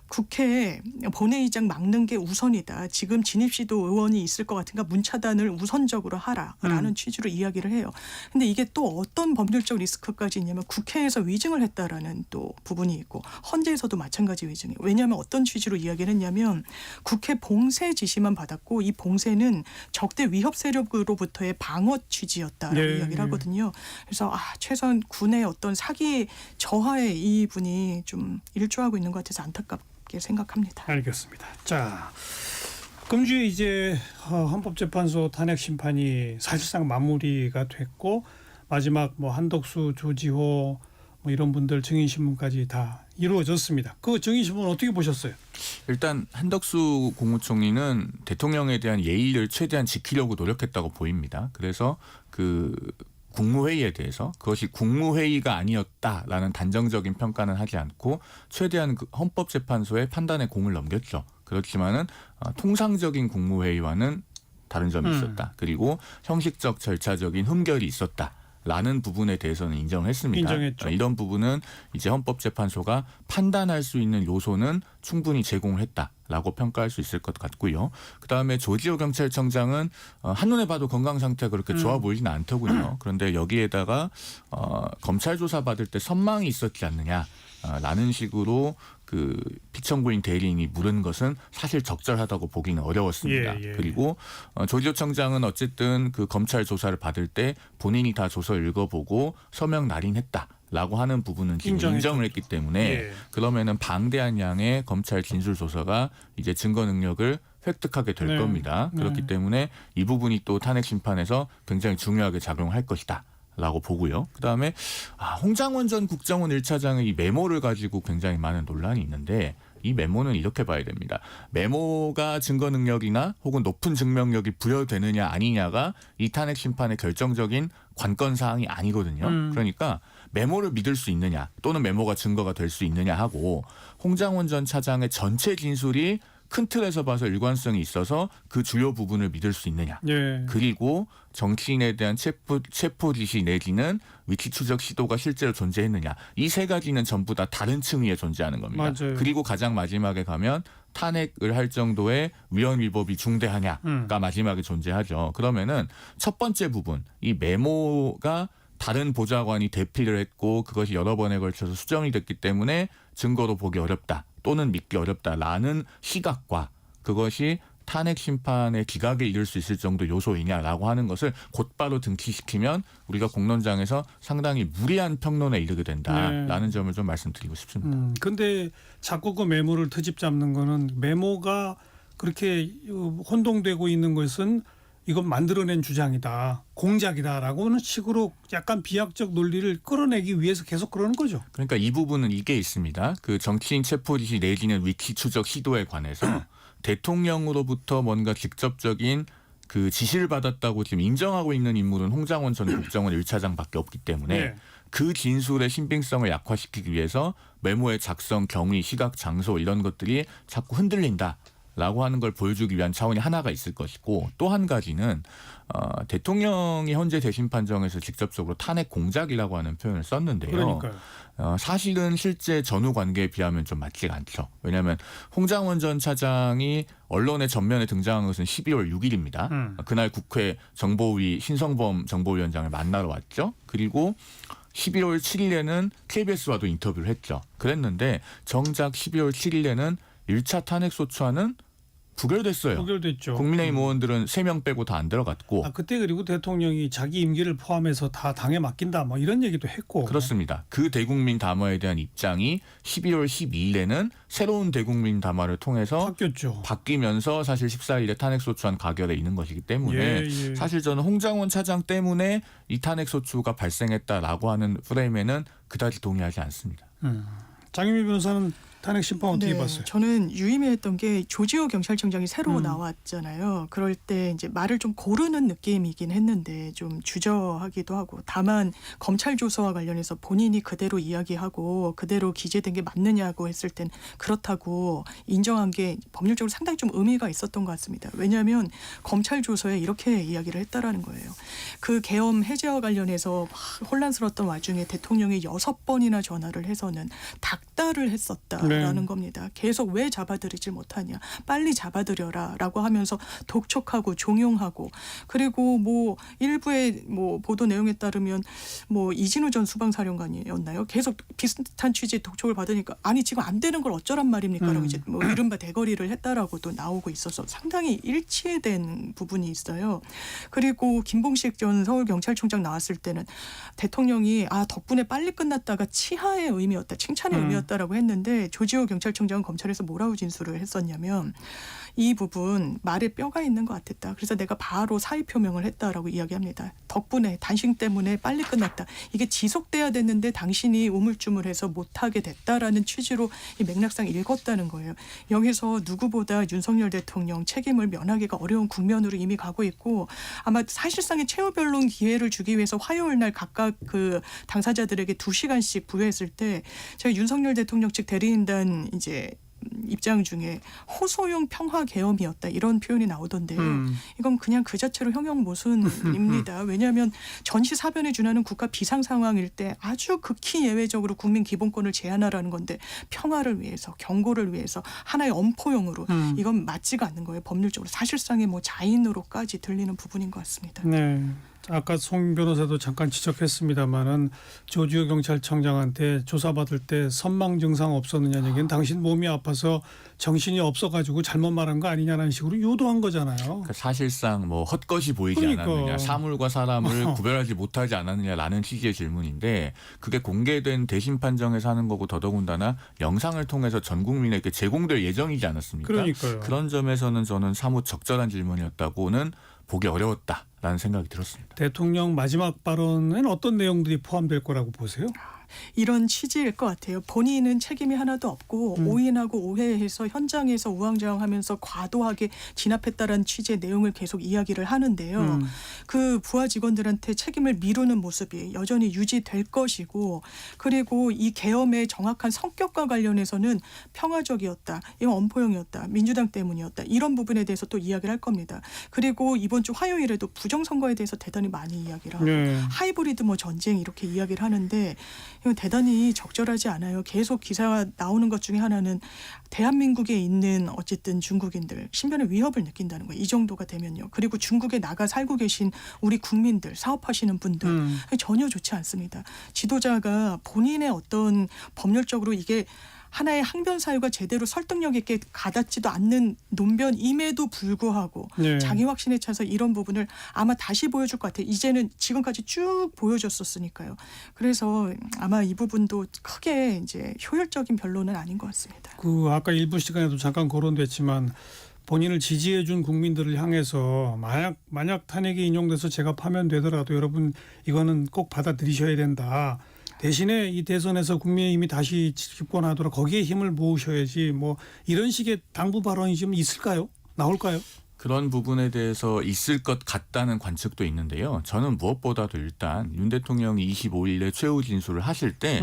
국회에 본회의장 막는 게 우선이다. 지금 진입시도 의원이 있을 것 같으니까 문 차단을 우선적으로 하라라는 취지로 이야기를 해요. 근데 이게 또 어떤 법률적 리스크까지 있냐면 국회에서 위증을 했다라는 또 부분이 있고 헌재에서도 마찬가지 위증이에요. 왜냐하면 어떤 취지로 이야기를 했냐면 국회 봉쇄 지시만 받았고 이 봉쇄는 적대 위협 세력으로부터의 방어 취지였다라고 네, 이야기를 네. 하거든요. 그래서 최소한 군의 어떤 사기 저하에 이 분이 좀 일조하고 있는 것 같아서 안타깝게 생각합니다. 알겠습니다. 자, 금주에 이제 헌법재판소 탄핵 심판이 사실상 마무리가 됐고 마지막 뭐 한덕수, 조지호 뭐 이런 분들 증인 신문까지 다 이루어졌습니다. 그 증인 신문 어떻게 보셨어요? 일단 한덕수 국무총리는 대통령에 대한 예의를 최대한 지키려고 노력했다고 보입니다. 그래서 그 국무회의에 대해서 그것이 국무회의가 아니었다라는 단정적인 평가는 하지 않고 최대한 그 헌법재판소의 판단의 공을 넘겼죠. 그렇지만은 통상적인 국무회의와는 다른 점이 있었다. 그리고 형식적 절차적인 흠결이 있었다. 라는 부분에 대해서는 인정했습니다. 인정했죠. 이런 부분은 이제 헌법재판소가 판단할 수 있는 요소는 충분히 제공을 했다라고 평가할 수 있을 것 같고요. 그다음에 조지호 경찰청장은 한눈에 봐도 건강 상태가 그렇게 좋아 보이지는 않더군요. 그런데 여기에다가 검찰 조사 받을 때 선망이 있었지 않느냐라는 식으로 그 피청구인 대리인이 물은 것은 사실 적절하다고 보기는 어려웠습니다. 예. 그리고 조지호 청장은 어쨌든 그 검찰 조사를 받을 때 본인이 다 조서 읽어보고 서명 날인했다라고 하는 부분은 지금 인정을 했기 때문에 예. 그러면은 방대한 양의 검찰 진술 조서가 이제 증거 능력을 획득하게 될 네. 겁니다. 그렇기 네. 때문에 이 부분이 또 탄핵 심판에서 굉장히 중요하게 작용할 것이다. 라고 보고요. 그다음에 홍장원 전 국정원 1차장의 이 메모를 가지고 굉장히 많은 논란이 있는데 이 메모는 이렇게 봐야 됩니다. 메모가 증거 능력이나 혹은 높은 증명력이 부여되느냐 아니냐가 이 탄핵 심판의 결정적인 관건 사항이 아니거든요. 그러니까 메모를 믿을 수 있느냐 또는 메모가 증거가 될 수 있느냐 하고 홍장원 전 차장의 전체 진술이 큰 틀에서 봐서 일관성이 있어서 그 주요 부분을 믿을 수 있느냐. 예. 그리고 정치인에 대한 체포 지시 내지는 위치 추적 시도가 실제로 존재했느냐. 이 세 가지는 전부 다 다른 층위에 존재하는 겁니다. 맞아요. 그리고 가장 마지막에 가면 탄핵을 할 정도의 위헌 위법이 중대하냐가 마지막에 존재하죠. 그러면은 첫 번째 부분, 이 메모가 다른 보좌관이 대피를 했고 그것이 여러 번에 걸쳐서 수정이 됐기 때문에 증거로 보기 어렵다 또는 믿기 어렵다라는 시각과 그것이 탄핵 심판의 기각에 이를 수 있을 정도 요소이냐라고 하는 것을 곧바로 등치시키면 우리가 공론장에서 상당히 무리한 평론에 이르게 된다라는 점을 좀 말씀드리고 싶습니다. 근데 자꾸 그 메모를 트집 잡는 거는 메모가 그렇게 혼동되고 있는 것은 이건 만들어낸 주장이다, 공작이다라고 하는 식으로 약간 비약적 논리를 끌어내기 위해서 계속 그러는 거죠. 그러니까 이 부분은 이게 있습니다. 그 정치인 체포 지시 내지는 위치 추적 시도에 관해서 대통령으로부터 뭔가 직접적인 그 지시를 받았다고 지금 인정하고 있는 인물은 홍장원 전 국정원 1차장밖에 없기 때문에 네. 그 진술의 신빙성을 약화시키기 위해서 메모의 작성, 경위, 시각, 장소 이런 것들이 자꾸 흔들린다라고 하는 걸 보여주기 위한 차원이 하나가 있을 것이고 또 한 가지는 대통령이 현재 대심 판정에서 직접적으로 탄핵 공작이라고 하는 표현을 썼는데요. 그러니까요. 사실은 실제 전후 관계에 비하면 좀 맞지가 않죠. 왜냐하면 홍장원 전 차장이 언론의 전면에 등장한 것은 12월 6일입니다. 그날 국회 정보위 신성범 정보위원장을 만나러 왔죠. 그리고 12월 7일에는 KBS와도 인터뷰를 했죠. 그랬는데 정작 12월 7일에는 1차 탄핵소추안은 부결됐어요. 부결됐죠. 국민의힘 의원들은 3명 빼고 다 안 들어갔고. 그때 그리고 대통령이 자기 임기를 포함해서 다 당에 맡긴다 뭐 이런 얘기도 했고. 그렇습니다. 그 대국민 담화에 대한 입장이 12월 12일에는 새로운 대국민 담화를 통해서 바뀌면서 사실 14일에 탄핵소추안 가결에 있는 것이기 때문에 사실 저는 홍장원 차장 때문에 이 탄핵소추가 발생했다라고 하는 프레임에는 그다지 동의하지 않습니다. 장유미 변호사는 탄핵 심판 어떻게 봤어요? 저는 유의미했던 게 조지호 경찰청장이 새로 나왔잖아요. 그럴 때 이제 말을 좀 고르는 느낌이긴 했는데 좀 주저하기도 하고, 다만 검찰 조서와 관련해서 본인이 그대로 이야기하고 그대로 기재된 게 맞느냐고 했을 땐 그렇다고 인정한 게 법률적으로 상당히 좀 의미가 있었던 것 같습니다. 왜냐하면 검찰 조서에 이렇게 이야기를 했다라는 거예요. 그 계엄 해제와 관련해서 막 혼란스러웠던 와중에 대통령이 6번이나 전화를 해서는 닥달을 했었다라는 겁니다. 계속 왜 잡아들이질 못하냐, 빨리 잡아들여라라고 하면서 독촉하고 종용하고, 그리고 뭐 일부의 뭐 보도 내용에 따르면 뭐 이진우 전 수방사령관이었나요? 계속 비슷한 취지의 독촉을 받으니까 아니 지금 안 되는 걸 어쩌란 말입니까라고 이제 뭐 이른바 대거리를 했다라고도 나오고 있어서 상당히 일치된 부분이 있어요. 그리고 김봉식 전 서울경찰청장 나왔을 때는 대통령이 덕분에 빨리 끝났다가 치하의 의미였다, 칭찬의 의미였다라고 했는데, 조지호 경찰청장은 검찰에서 뭐라고 진술을 했었냐면 이 부분 말에 뼈가 있는 것 같았다. 그래서 내가 바로 사의 표명을 했다라고 이야기합니다. 덕분에 단신 때문에 빨리 끝났다. 이게 지속돼야 됐는데 당신이 우물쭈물해서 못하게 됐다라는 취지로 이 맥락상 읽었다는 거예요. 여기서 누구보다 윤석열 대통령 책임을 면하기가 어려운 국면으로 이미 가고 있고, 아마 사실상의 최후 변론 기회를 주기 위해서 화요일 날 각각 그 당사자들에게 2시간씩 부여했을 때 제가 윤석열 대통령 측 대리인단 이제 입장 중에 호소용 평화 계엄이었다 이런 표현이 나오던데 이건 그냥 그 자체로 형용 모순입니다. 왜냐하면 전시사변에 준하는 국가 비상 상황일 때 아주 극히 예외적으로 국민 기본권을 제한하라는 건데, 평화를 위해서, 경고를 위해서 하나의 엄포용으로 이건 맞지가 않는 거예요. 법률적으로 사실상의 뭐 자인으로까지 들리는 부분인 것 같습니다. 네. 아까 송 변호사도 잠깐 지적했습니다마는 조지호 경찰청장한테 조사받을 때 선망 증상 없었느냐는 얘기는 당신 몸이 아파서 정신이 없어가지고 잘못 말한 거 아니냐는 식으로 유도한 거잖아요. 그러니까 사실상 뭐 헛것이 보이지 그러니까. 않았느냐, 사물과 사람을 구별하지 못하지 않았느냐라는 취지의 질문인데, 그게 공개된 대심 판정에서 하는 거고 더더군다나 영상을 통해서 전 국민에게 제공될 예정이지 않았습니까? 그러니까요. 그런 점에서는 저는 사뭇 적절한 질문이었다고는 보기 어려웠다라는 생각이 들었습니다. 대통령 마지막 발언엔 어떤 내용들이 포함될 거라고 보세요? 이런 취지일 것 같아요. 본인은 책임이 하나도 없고 오인하고 오해해서 현장에서 우왕좌왕하면서 과도하게 진압했다라는 취지의 내용을 계속 이야기를 하는데요. 그 부하 직원들한테 책임을 미루는 모습이 여전히 유지될 것이고, 그리고 이 계엄의 정확한 성격과 관련해서는 평화적이었다, 이건 엄포용이었다, 민주당 때문이었다, 이런 부분에 대해서 또 이야기를 할 겁니다. 그리고 이번 주 화요일에도 부정선거에 대해서 대단히 많이 이야기를 하고 하이브리드 뭐 전쟁 이렇게 이야기를 하는데 이건 대단히 적절하지 않아요. 계속 기사가 나오는 것 중에 하나는 대한민국에 있는 어쨌든 중국인들 신변의 위협을 느낀다는 거예요. 이 정도가 되면요. 그리고 중국에 나가 살고 계신 우리 국민들, 사업하시는 분들 전혀 좋지 않습니다. 지도자가 본인의 어떤 법률적으로 이게 하나의 항변 사유가 제대로 설득력 있게 가닿지도 않는 논변임에도 불구하고 자기 확신에 차서 이런 부분을 아마 다시 보여줄 것 같아요. 이제는 지금까지 쭉 보여줬었으니까요. 그래서 아마 이 부분도 크게 이제 효율적인 변론은 아닌 것 같습니다. 그 아까 일부 시간에도 잠깐 거론됐지만 본인을 지지해준 국민들을 향해서 만약 탄핵이 인용돼서 제가 파면되더라도 여러분 이거는 꼭 받아들이셔야 된다. 대신에 이 대선에서 국민의힘이 다시 집권하도록 거기에 힘을 모으셔야지, 뭐 이런 식의 당부 발언이 좀 있을까요? 나올까요? 그런 부분에 대해서 있을 것 같다는 관측도 있는데요. 저는 무엇보다도 일단 윤 대통령이 25일에 최후 진술을 하실 때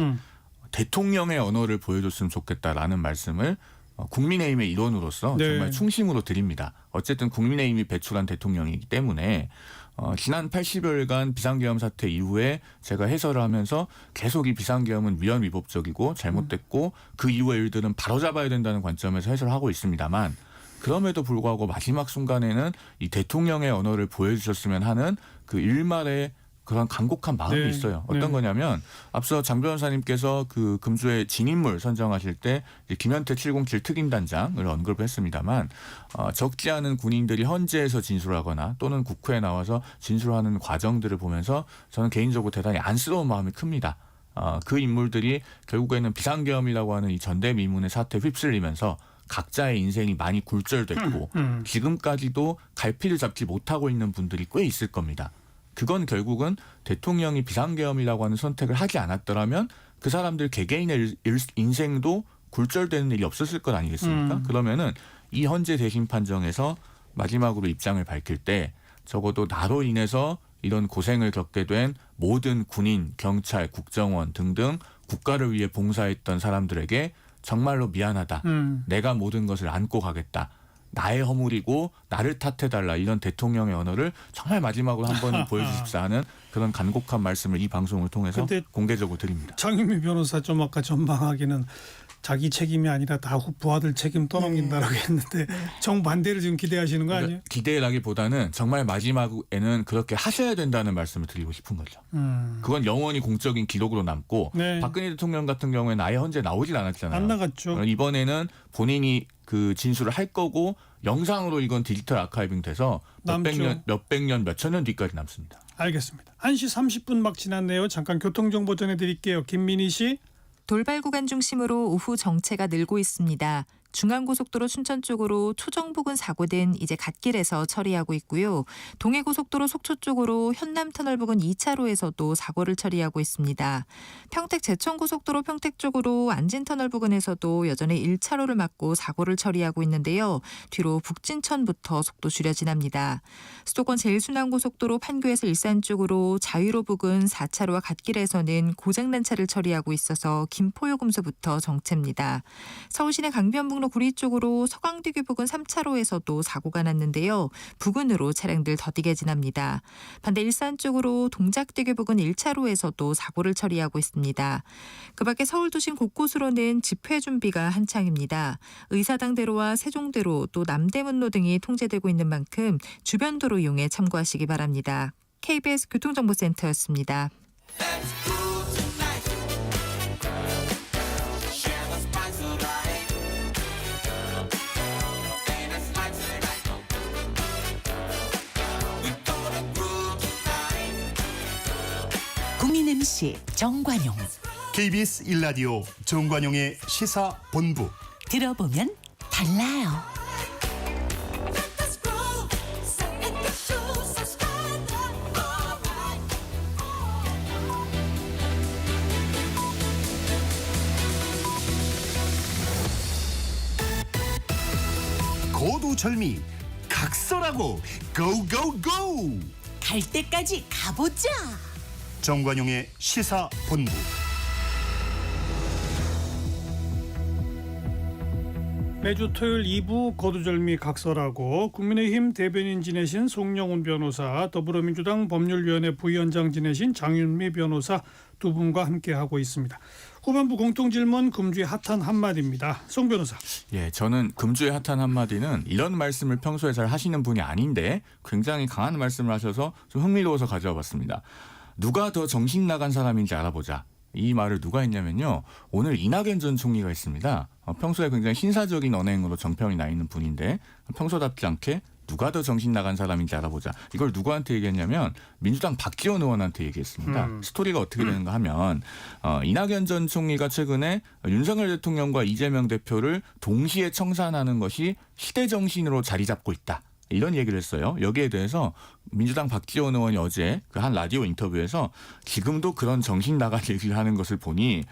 대통령의 언어를 보여줬으면 좋겠다라는 말씀을 국민의힘의 일원으로서 정말 충심으로 드립니다. 어쨌든 국민의힘이 배출한 대통령이기 때문에 지난 80여일간 비상계엄 사태 이후에 제가 해설을 하면서 계속 이 비상계엄은 위헌위법적이고 잘못됐고 그 이후의 일들은 바로잡아야 된다는 관점에서 해설하고 있습니다만, 그럼에도 불구하고 마지막 순간에는 이 대통령의 언어를 보여주셨으면 하는 그 일말의 그런 간곡한 마음이 있어요. 어떤 거냐면 앞서 장 변호사님께서 그 금주의 진인물 선정하실 때 김현태 707 특임단장을 언급을 했습니다만, 적지 않은 군인들이 헌재에서 진술하거나 또는 국회에 나와서 진술하는 과정들을 보면서 저는 개인적으로 대단히 안쓰러운 마음이 큽니다. 그 인물들이 결국에는 비상계엄이라고 하는 이 전대미문의 사태에 휩쓸리면서 각자의 인생이 많이 굴절됐고 지금까지도 갈피를 잡지 못하고 있는 분들이 꽤 있을 겁니다. 그건 결국은 대통령이 비상계엄이라고 하는 선택을 하지 않았더라면 그 사람들 개개인의 인생도 굴절되는 일이 없었을 것 아니겠습니까? 그러면은 이 헌재 대심 판정에서 마지막으로 입장을 밝힐 때 적어도 나로 인해서 이런 고생을 겪게 된 모든 군인, 경찰, 국정원 등등 국가를 위해 봉사했던 사람들에게 정말로 미안하다. 내가 모든 것을 안고 가겠다. 나의 허물이고 나를 탓해달라. 이런 대통령의 언어를 정말 마지막으로 한번 보여주십사 하는 그런 간곡한 말씀을 이 방송을 통해서 근데 공개적으로 드립니다. 장윤미 변호사 좀 아까 전망하기는 자기 책임이 아니라 다 부하들 책임 떠넘긴다라고 했는데 정반대를 지금 기대하시는 거 아니에요? 그러니까 기대라기보다는 정말 마지막에는 그렇게 하셔야 된다는 말씀을 드리고 싶은 거죠. 그건 영원히 공적인 기록으로 남고 네. 박근혜 대통령 같은 경우에는 아예 헌재 나오질 않았잖아요. 안 나갔죠. 이번에는 본인이 그 진술을 할 거고 영상으로 이건 디지털 아카이빙 돼서 남죠. 몇백 년, 몇천 년 뒤까지 남습니다. 알겠습니다. 1시 30분 막 지났네요. 잠깐 교통정보 전해드릴게요. 김민희 씨. 돌발 구간 중심으로 오후 정체가 늘고 있습니다. 중앙고속도로 춘천 쪽으로 초정 부근 사고된 이제 갓길에서 처리하고 있고요. 동해고속도로 속초 쪽으로 현남터널 부근 2차로에서도 사고를 처리하고 있습니다. 평택 제천고속도로 평택 쪽으로 안진터널 부근에서도 여전히 1차로를 막고 사고를 처리하고 있는데요. 뒤로 북진천부터 속도 줄여 지납니다. 수도권 제일순환고속도로 판교에서 일산 쪽으로 자유로 부근 4차로와 갓길에서는 고장난 차를 처리하고 있어서 김포요금소부터 정체입니다. 서울시내 강변북로 구리 쪽으로 서강대교 부근 3차로에서도 사고가 났는데요. 부근으로 차량들 더디게 지납니다. 반대 일산 쪽으로 동작대교 부근 1차로에서도 사고를 처리하고 있습니다. 그 밖에 서울 도심 곳곳으로는 집회 준비가 한창입니다. 의사당대로와 세종대로 또 남대문로 등이 통제되고 있는 만큼 주변 도로 이용에 참고하시기 바랍니다. KBS 교통정보센터였습니다. 국민 MC 정관용. KBS 1라디오 정관용의 시사본부. 들어보면 달라요. 고두절미 각설하고 고고고. 갈 때까지 가보자. 정관용의 시사본부. 매주 토요일 2부 거두절미 각설하고 국민의힘 대변인 지내신 송영훈 변호사, 더불어민주당 법률위원회 부위원장 지내신 장윤미 변호사 두 분과 함께하고 있습니다. 후반부 공통질문 금주의 핫한 한마디입니다. 송 변호사. 예, 저는 금주의 핫한 한마디는 이런 말씀을 평소에 잘 하시는 분이 아닌데 굉장히 강한 말씀을 하셔서 좀 흥미로워서 가져와 봤습니다. 누가 더 정신 나간 사람인지 알아보자. 이 말을 누가 했냐면요. 오늘 이낙연 전 총리가 했습니다. 평소에 굉장히 신사적인 언행으로 정평이 나 있는 분인데 평소답지 않게 누가 더 정신 나간 사람인지 알아보자. 이걸 누구한테 얘기했냐면 민주당 박지원 의원한테 얘기했습니다. 스토리가 어떻게 되는가 하면 이낙연 전 총리가 최근에 윤석열 대통령과 이재명 대표를 동시에 청산하는 것이 시대 정신으로 자리 잡고 있다. 이런 얘기를 했어요. 여기에 대해서 민주당 박지원 의원이 어제 그 한 라디오 인터뷰에서 지금도 그런 정신 나간 얘기를 하는 것을 보니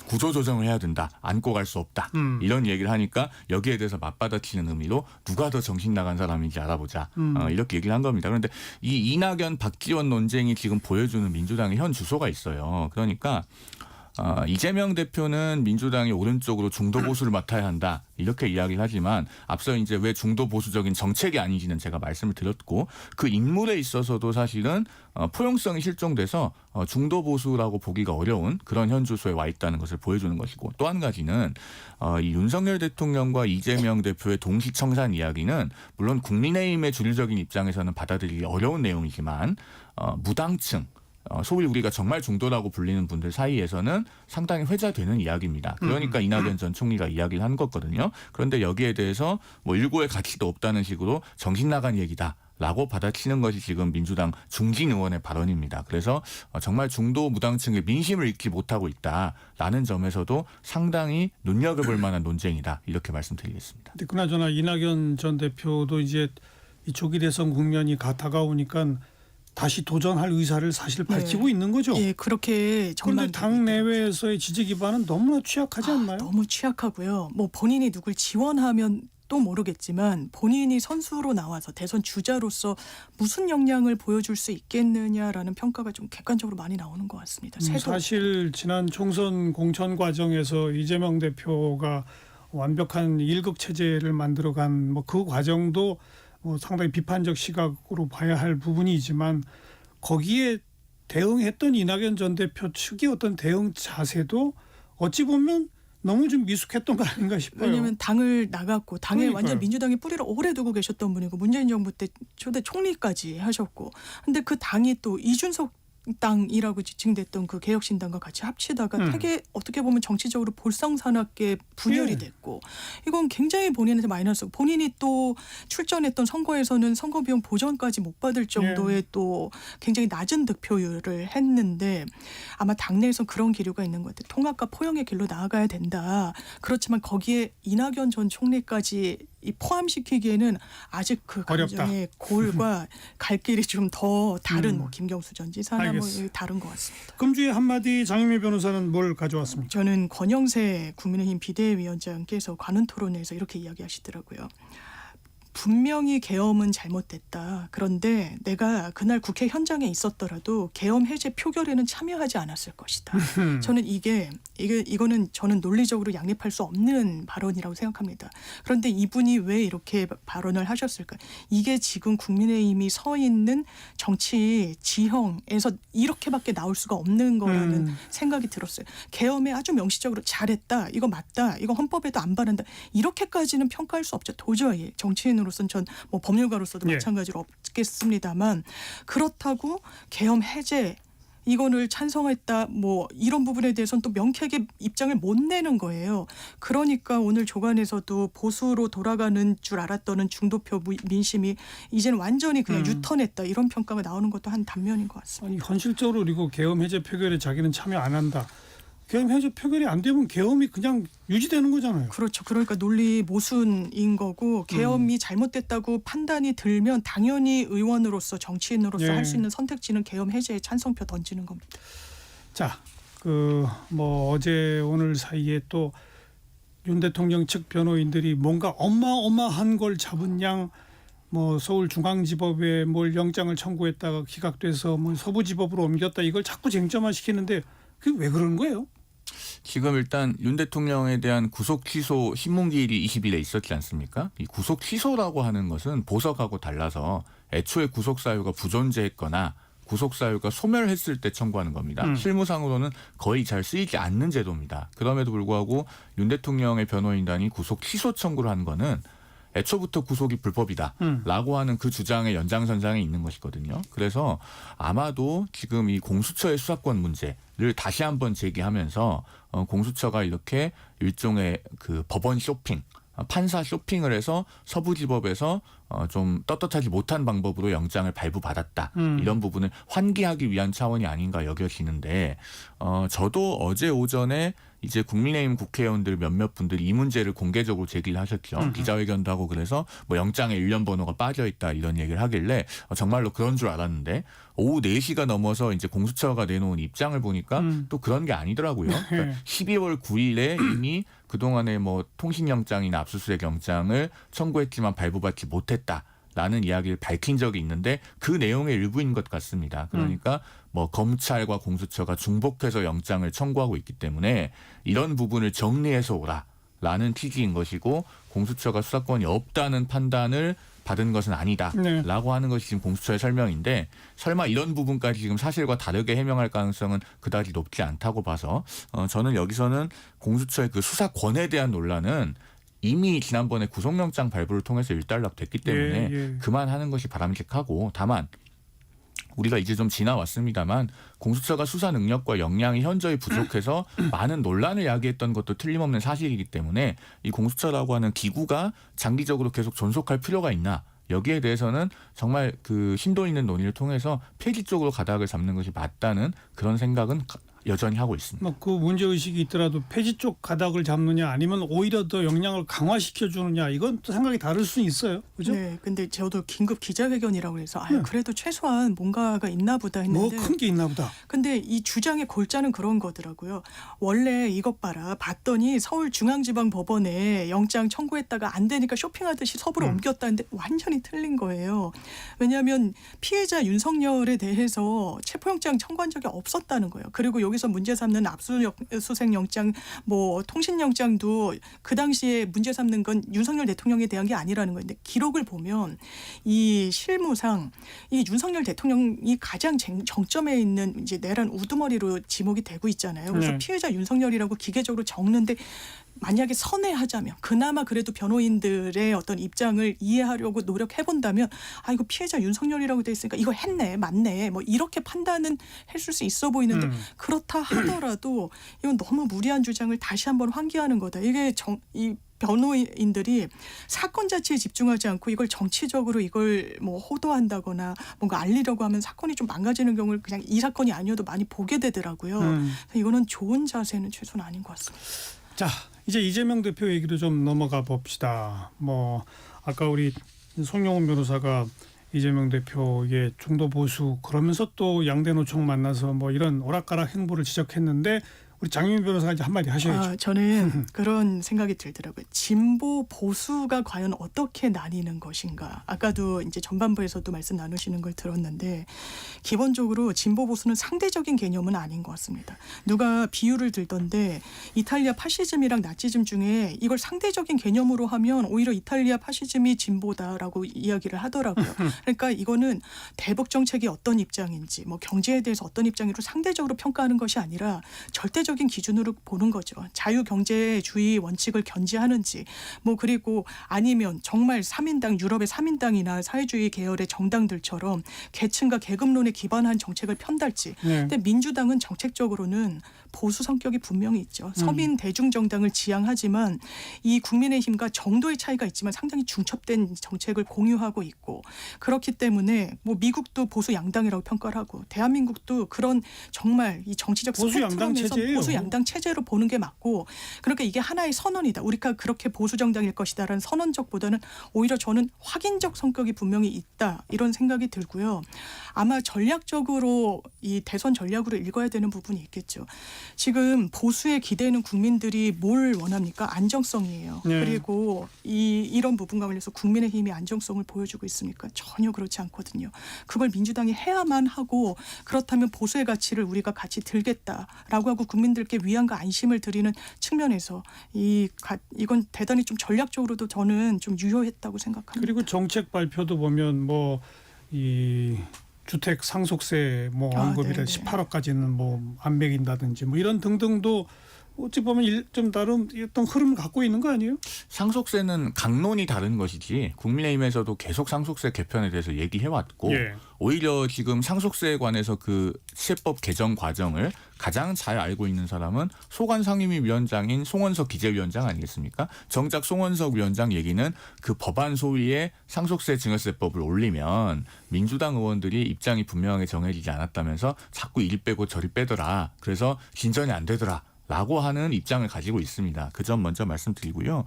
구조조정을 해야 된다. 안고 갈 수 없다. 이런 얘기를 하니까 여기에 대해서 맞받아치는 의미로 누가 더 정신 나간 사람인지 알아보자. 이렇게 얘기를 한 겁니다. 그런데 이 이낙연 박지원 논쟁이 지금 보여주는 민주당의 현 주소가 있어요. 그러니까 이재명 대표는 민주당이 오른쪽으로 중도 보수를 맡아야 한다. 이렇게 이야기를 하지만 앞서 이제 왜 중도 보수적인 정책이 아닌지는 제가 말씀을 드렸고 그 인물에 있어서도 사실은 포용성이 실종돼서 중도 보수라고 보기가 어려운 그런 현 주소에 와 있다는 것을 보여주는 것이고 또 한 가지는 이 윤석열 대통령과 이재명 대표의 동시 청산 이야기는 물론 국민의힘의 주류적인 입장에서는 받아들이기 어려운 내용이지만 무당층 소위 우리가 정말 중도라고 불리는 분들 사이에서는 상당히 회자되는 이야기입니다. 그러니까 이낙연 전 총리가 이야기를 한 거거든요. 그런데 여기에 대해서 뭐 일고의 가치도 없다는 식으로 정신 나간 얘기다라고 받아치는 것이 지금 민주당 중진 의원의 발언입니다. 그래서 정말 중도 무당층의 민심을 잃지 못하고 있다라는 점에서도 상당히 눈여겨볼 만한 논쟁이다. 이렇게 말씀드리겠습니다. 근데 그나저나 이낙연 전 대표도 이제 이 조기 대선 국면이 다가오니까 다시 도전할 의사를 사실 밝히고 있는 거죠. 예, 그렇게 그런데 전망되고 당 내외에서의 지지 기반은 너무나 취약하지 않나요? 너무 취약하고요. 뭐 본인이 누굴 지원하면 또 모르겠지만 본인이 선수로 나와서 대선 주자로서 무슨 역량을 보여줄 수 있겠느냐라는 평가가 좀 객관적으로 많이 나오는 것 같습니다. 사실 지난 총선 공천 과정에서 이재명 대표가 완벽한 1급 체제를 만들어간 뭐 그 과정도 뭐 상당히 비판적 시각으로 봐야 할 부분이지만 거기에 대응했던 이낙연 전 대표 측의 어떤 대응 자세도 어찌 보면 너무 좀 미숙했던 거 아닌가 싶어요. 왜냐하면 당을 나갔고 당에 그러니까요. 완전 민주당의 뿌리를 오래 두고 계셨던 분이고 문재인 정부 때 초대 총리까지 하셨고 근데 그 당이 또 이준석 당이라고 지칭됐던 그 개혁신당과 같이 합치다가 되게 어떻게 보면 정치적으로 볼상사납게 분열이 예. 됐고 이건 굉장히 본인한테 마이너스고 본인이 또 출전했던 선거에서는 선거비용 보전까지 못 받을 정도의 또 굉장히 낮은 득표율을 했는데 아마 당내에서 그런 기류가 있는 것 같아요. 통합과 포용의 길로 나아가야 된다. 그렇지만 거기에 이낙연 전 총리까지 이 포함시키기에는 아직 그 감정의 골과 갈 길이 좀 더 다른 뭐 김경수 전 지사나 뭐 알겠어요. 다른 것 같습니다. 금주의 한마디 장유미 변호사는 뭘 가져왔습니까? 저는 권영세 국민의힘 비대위원장께서 관훈 토론회에서 이렇게 이야기하시더라고요. 분명히 계엄은 잘못됐다. 그런데 내가 그날 국회 현장에 있었더라도 계엄 해제 표결에는 참여하지 않았을 것이다. 저는 이거는 저는 논리적으로 양립할 수 없는 발언이라고 생각합니다. 그런데 이분이 왜 이렇게 발언을 하셨을까? 이게 지금 국민의힘이 서 있는 정치 지형에서 이렇게밖에 나올 수가 없는 거라는 생각이 들었어요. 계엄에 아주 명시적으로 잘했다. 이거 맞다. 이거 헌법에도 안 바른다. 이렇게까지는 평가할 수 없죠. 도저히 정치인으로서는 전 뭐 법률가로서도 예. 마찬가지로 없겠습니다만 그렇다고 계엄 해제 이거를 찬성했다 뭐 이런 부분에 대해서는 또 명쾌하게 입장을 못 내는 거예요. 그러니까 오늘 조간에서도 보수로 돌아가는 줄 알았던 중도표 민심이 이제는 완전히 그냥 유턴했다 이런 평가가 나오는 것도 한 단면인 것 같습니다. 아니 현실적으로 그리고 계엄 해제 표결에 자기는 참여 안 한다. 계엄 해제 표결이 안 되면 계엄이 그냥 유지되는 거잖아요. 그렇죠. 그러니까 논리 모순인 거고 계엄이 잘못됐다고 판단이 들면 당연히 의원으로서 정치인으로서 예. 할 수 있는 선택지는 계엄 해제에 찬성표 던지는 겁니다. 자, 그 뭐 어제 오늘 사이에 또 윤 대통령 측 변호인들이 뭔가 어마어마한 걸 잡은 양 뭐 서울중앙지법에 뭘 영장을 청구했다가 기각돼서 뭐 서부지법으로 옮겼다 이걸 자꾸 쟁점화 시키는데 그게 왜 그러는 거예요? 지금 일단 윤 대통령에 대한 구속 취소 신문기일이 20일에 있었지 않습니까? 이 구속 취소라고 하는 것은 보석하고 달라서 애초에 구속 사유가 부존재했거나 구속 사유가 소멸했을 때 청구하는 겁니다. 실무상으로는 거의 잘 쓰이지 않는 제도입니다. 그럼에도 불구하고 윤 대통령의 변호인단이 구속 취소 청구를 한 거는 애초부터 구속이 불법이다라고 하는 그 주장의 연장선상에 있는 것이거든요. 그래서 아마도 지금 이 공수처의 수사권 문제를 다시 한번 제기하면서 공수처가 이렇게 일종의 그 법원 쇼핑, 판사 쇼핑을 해서 서부지법에서 좀 떳떳하지 못한 방법으로 영장을 발부받았다. 이런 부분을 환기하기 위한 차원이 아닌가 여겨지는데 저도 어제 오전에 이제 국민의힘 국회의원들 몇몇 분들이 이 문제를 공개적으로 제기를 하셨죠. 기자회견도 하고 그래서 뭐 영장에 일련 번호가 빠져 있다 이런 얘기를 하길래 정말로 그런 줄 알았는데 오후 4시가 넘어서 이제 공수처가 내놓은 입장을 보니까 또 그런 게 아니더라고요. 그러니까 12월 9일에 이미 그동안에 뭐 통신영장이나 압수수색 영장을 청구했지만 발부받지 못했다라는 이야기를 밝힌 적이 있는데 그 내용의 일부인 것 같습니다. 그러니까 뭐 검찰과 공수처가 중복해서 영장을 청구하고 있기 때문에 이런 부분을 정리해서 오라라는 취지인 것이고 공수처가 수사권이 없다는 판단을 받은 것은 아니다라고 하는 것이 지금 공수처의 설명인데 설마 이런 부분까지 지금 사실과 다르게 해명할 가능성은 그다지 높지 않다고 봐서 저는 여기서는 공수처의 그 수사권에 대한 논란은 이미 지난번에 구속영장 발부를 통해서 일단락됐기 때문에 그만하는 것이 바람직하고 다만 우리가 이제 좀 지나왔습니다만 공수처가 수사 능력과 역량이 현저히 부족해서 많은 논란을 야기했던 것도 틀림없는 사실이기 때문에 이 공수처라고 하는 기구가 장기적으로 계속 존속할 필요가 있나 여기에 대해서는 정말 그 심도 있는 논의를 통해서 폐지 쪽으로 가닥을 잡는 것이 맞다는 그런 생각은 여전히 하고 있습니다. 뭐 그 문제 의식이 있더라도 폐지 쪽 가닥을 잡느냐 아니면 오히려 더 역량을 강화시켜 주느냐 이건 또 생각이 다를 수는 있어요. 그죠? 네, 근데 저도 긴급 기자회견이라고 해서 네. 그래도 최소한 뭔가가 있나 보다 뭐 했는데 큰 게 있나 보다. 근데 이 주장의 골자는 그런 거더라고요. 원래 이것 봐라 봤더니 서울중앙지방법원에 영장 청구했다가 안 되니까 쇼핑하듯이 서부로 옮겼다는데 완전히 틀린 거예요. 왜냐하면 피해자 윤석열에 대해서 체포영장 청구한 적이 없었다는 거예요. 그리고 여기서 문제 삼는 압수수색영장 뭐 통신영장도 그 당시에 문제 삼는 건 윤석열 대통령에 대한 게 아니라는 거예요. 근데 기록을 보면 이 실무상 이 윤석열 대통령이 가장 정점에 있는 이제 내란 우두머리로 지목이 되고 있잖아요. 그래서 네. 피해자 윤석열이라고 기계적으로 적는데 만약에 선회하자면 그나마 그래도 변호인들의 어떤 입장을 이해하려고 노력해 본다면 아 이거 피해자 윤석열이라고 돼 있으니까 이거 했네 맞네 뭐 이렇게 판단은 했을 수 있어 보이는데 그렇다 하더라도 이건 너무 무리한 주장을 다시 한번 환기하는 거다. 이게 이 변호인들이 사건 자체에 집중하지 않고 이걸 정치적으로 이걸 뭐 호도한다거나 뭔가 알리려고 하면 사건이 좀 망가지는 경우를 그냥 이 사건이 아니어도 많이 보게 되더라고요. 이거는 좋은 자세는 최소는 아닌 것 같습니다. 자, 이제 이재명 대표 얘기로 좀 넘어가 봅시다. 뭐 아까 우리 송영훈 변호사가 이재명 대표의 중도 보수 그러면서 또 양대 노총 만나서 뭐 이런 오락가락 행보를 지적했는데 우리 장윤 변호사가 이제 한마디 하셔야죠. 저는 그런 생각이 들더라고요. 진보 보수가 과연 어떻게 나뉘는 것인가. 아까도 이제 전반부에서도 말씀 나누시는 걸 들었는데 기본적으로 진보 보수는 상대적인 개념은 아닌 것 같습니다. 누가 비유를 들던데 이탈리아 파시즘이랑 나치즘 중에 이걸 상대적인 개념으로 하면 오히려 이탈리아 파시즘이 진보다라고 이야기를 하더라고요. 그러니까 이거는 대북 정책이 어떤 입장인지 뭐 경제에 대해서 어떤 입장으로 상대적으로 평가하는 것이 아니라 절대적인 기준으로 보는 거죠. 자유경제주의 원칙을 견지하는지 뭐 그리고 아니면 정말 3인당 유럽의 3인당이나 사회주의 계열의 정당들처럼 계층과 계급론에 기반한 정책을 편달지. 네. 근데 민주당은 정책적으로는 보수 성격이 분명히 있죠. 서민 대중정당을 지향하지만 이 국민의힘과 정도의 차이가 있지만 상당히 중첩된 정책을 공유하고 있고 그렇기 때문에 뭐 미국도 보수 양당이라고 평가를 하고 대한민국도 그런 정말 이 정치적 보수 양당 스펙트럼에서 체제예요. 보수 양당 체제로 보는 게 맞고 그러니까 이게 하나의 선언이다. 우리가 그렇게 보수 정당일 것이다라는 선언적보다는 오히려 저는 확인적 성격이 분명히 있다. 이런 생각이 들고요. 아마 전략적으로 이 대선 전략으로 읽어야 되는 부분이 있겠죠. 지금 보수에 기대는 국민들이 뭘 원합니까? 안정성이에요. 네. 그리고 이런 부분과 관련해서 국민의힘이 안정성을 보여주고 있습니까? 전혀 그렇지 않거든요. 그걸 민주당이 해야만 하고 그렇다면 보수의 가치를 우리가 같이 들겠다라고 하고 국민들께 위안과 안심을 드리는 측면에서 이건 대단히 좀 전략적으로도 저는 좀 유효했다고 생각합니다. 그리고 정책 발표도 보면 뭐 이 주택 상속세 뭐 언급이라 18억까지는 뭐 안 매긴다든지 뭐 이런 등등도 어찌 보면 좀 다른 어떤 흐름을 갖고 있는 거 아니에요? 상속세는 강론이 다른 것이지 국민의힘에서도 계속 상속세 개편에 대해서 얘기해왔고 예. 오히려 지금 상속세에 관해서 그 시세법 개정 과정을 가장 잘 알고 있는 사람은 소관 상임위 위원장인 송원석 기재위원장 아니겠습니까? 정작 송원석 위원장 얘기는 그 법안 소위에 상속세 증여세법을 올리면 민주당 의원들이 입장이 분명하게 정해지지 않았다면서 자꾸 이리 빼고 저리 빼더라. 그래서 진전이 안 되더라. 라고 하는 입장을 가지고 있습니다. 그 점 먼저 말씀드리고요.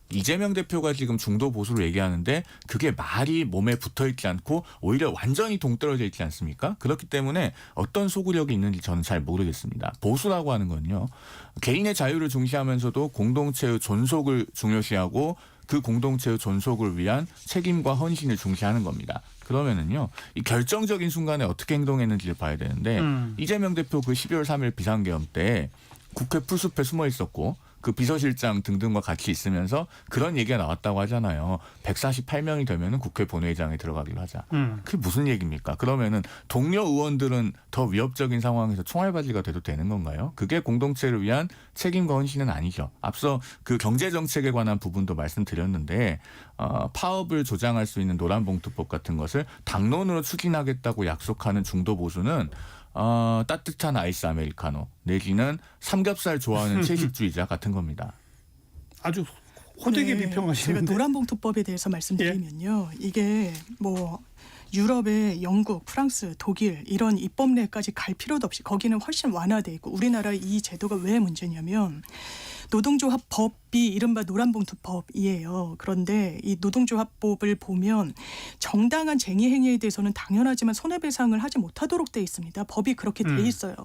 이재명 대표가 지금 중도 보수로 얘기하는데 그게 말이 몸에 붙어 있지 않고 오히려 완전히 동떨어져 있지 않습니까? 그렇기 때문에 어떤 소구력이 있는지 저는 잘 모르겠습니다. 보수라고 하는 건요. 개인의 자유를 중시하면서도 공동체의 존속을 중요시하고 그 공동체의 존속을 위한 책임과 헌신을 중시하는 겁니다. 그러면은요, 이 결정적인 순간에 어떻게 행동했는지를 봐야 되는데 이재명 대표 그 12월 3일 비상계엄 때 국회 풀숲에 숨어 있었고 그 비서실장 등등과 같이 있으면서 그런 얘기가 나왔다고 하잖아요. 148명이 되면은 국회 본회의장에 들어가기로 하자. 그게 무슨 얘기입니까? 그러면은 동료 의원들은 더 위협적인 상황에서 총알바지가 돼도 되는 건가요? 그게 공동체를 위한 책임과 헌신은 아니죠. 앞서 그 경제정책에 관한 부분도 말씀드렸는데 파업을 조장할 수 있는 노란봉투법 같은 것을 당론으로 추진하겠다고 약속하는 중도 보수는 따뜻한 아이스 아메리카노 내지는 삼겹살 좋아하는 채식주의자 같은 겁니다. 아주 호되게 제가 비평하시는데. 노란봉투법에 대해서 말씀드리면요. 이게 뭐 유럽의 영국, 프랑스, 독일 이런 입법례까지 갈 필요도 없이 거기는 훨씬 완화돼 있고 우리나라 이 제도가 왜 문제냐면 노동조합 법이 이른바 노란봉투법이에요. 그런데 이 노동조합법을 보면 정당한 쟁의 행위에 대해서는 당연하지만 손해배상을 하지 못하도록 돼 있습니다. 법이 그렇게 돼 있어요.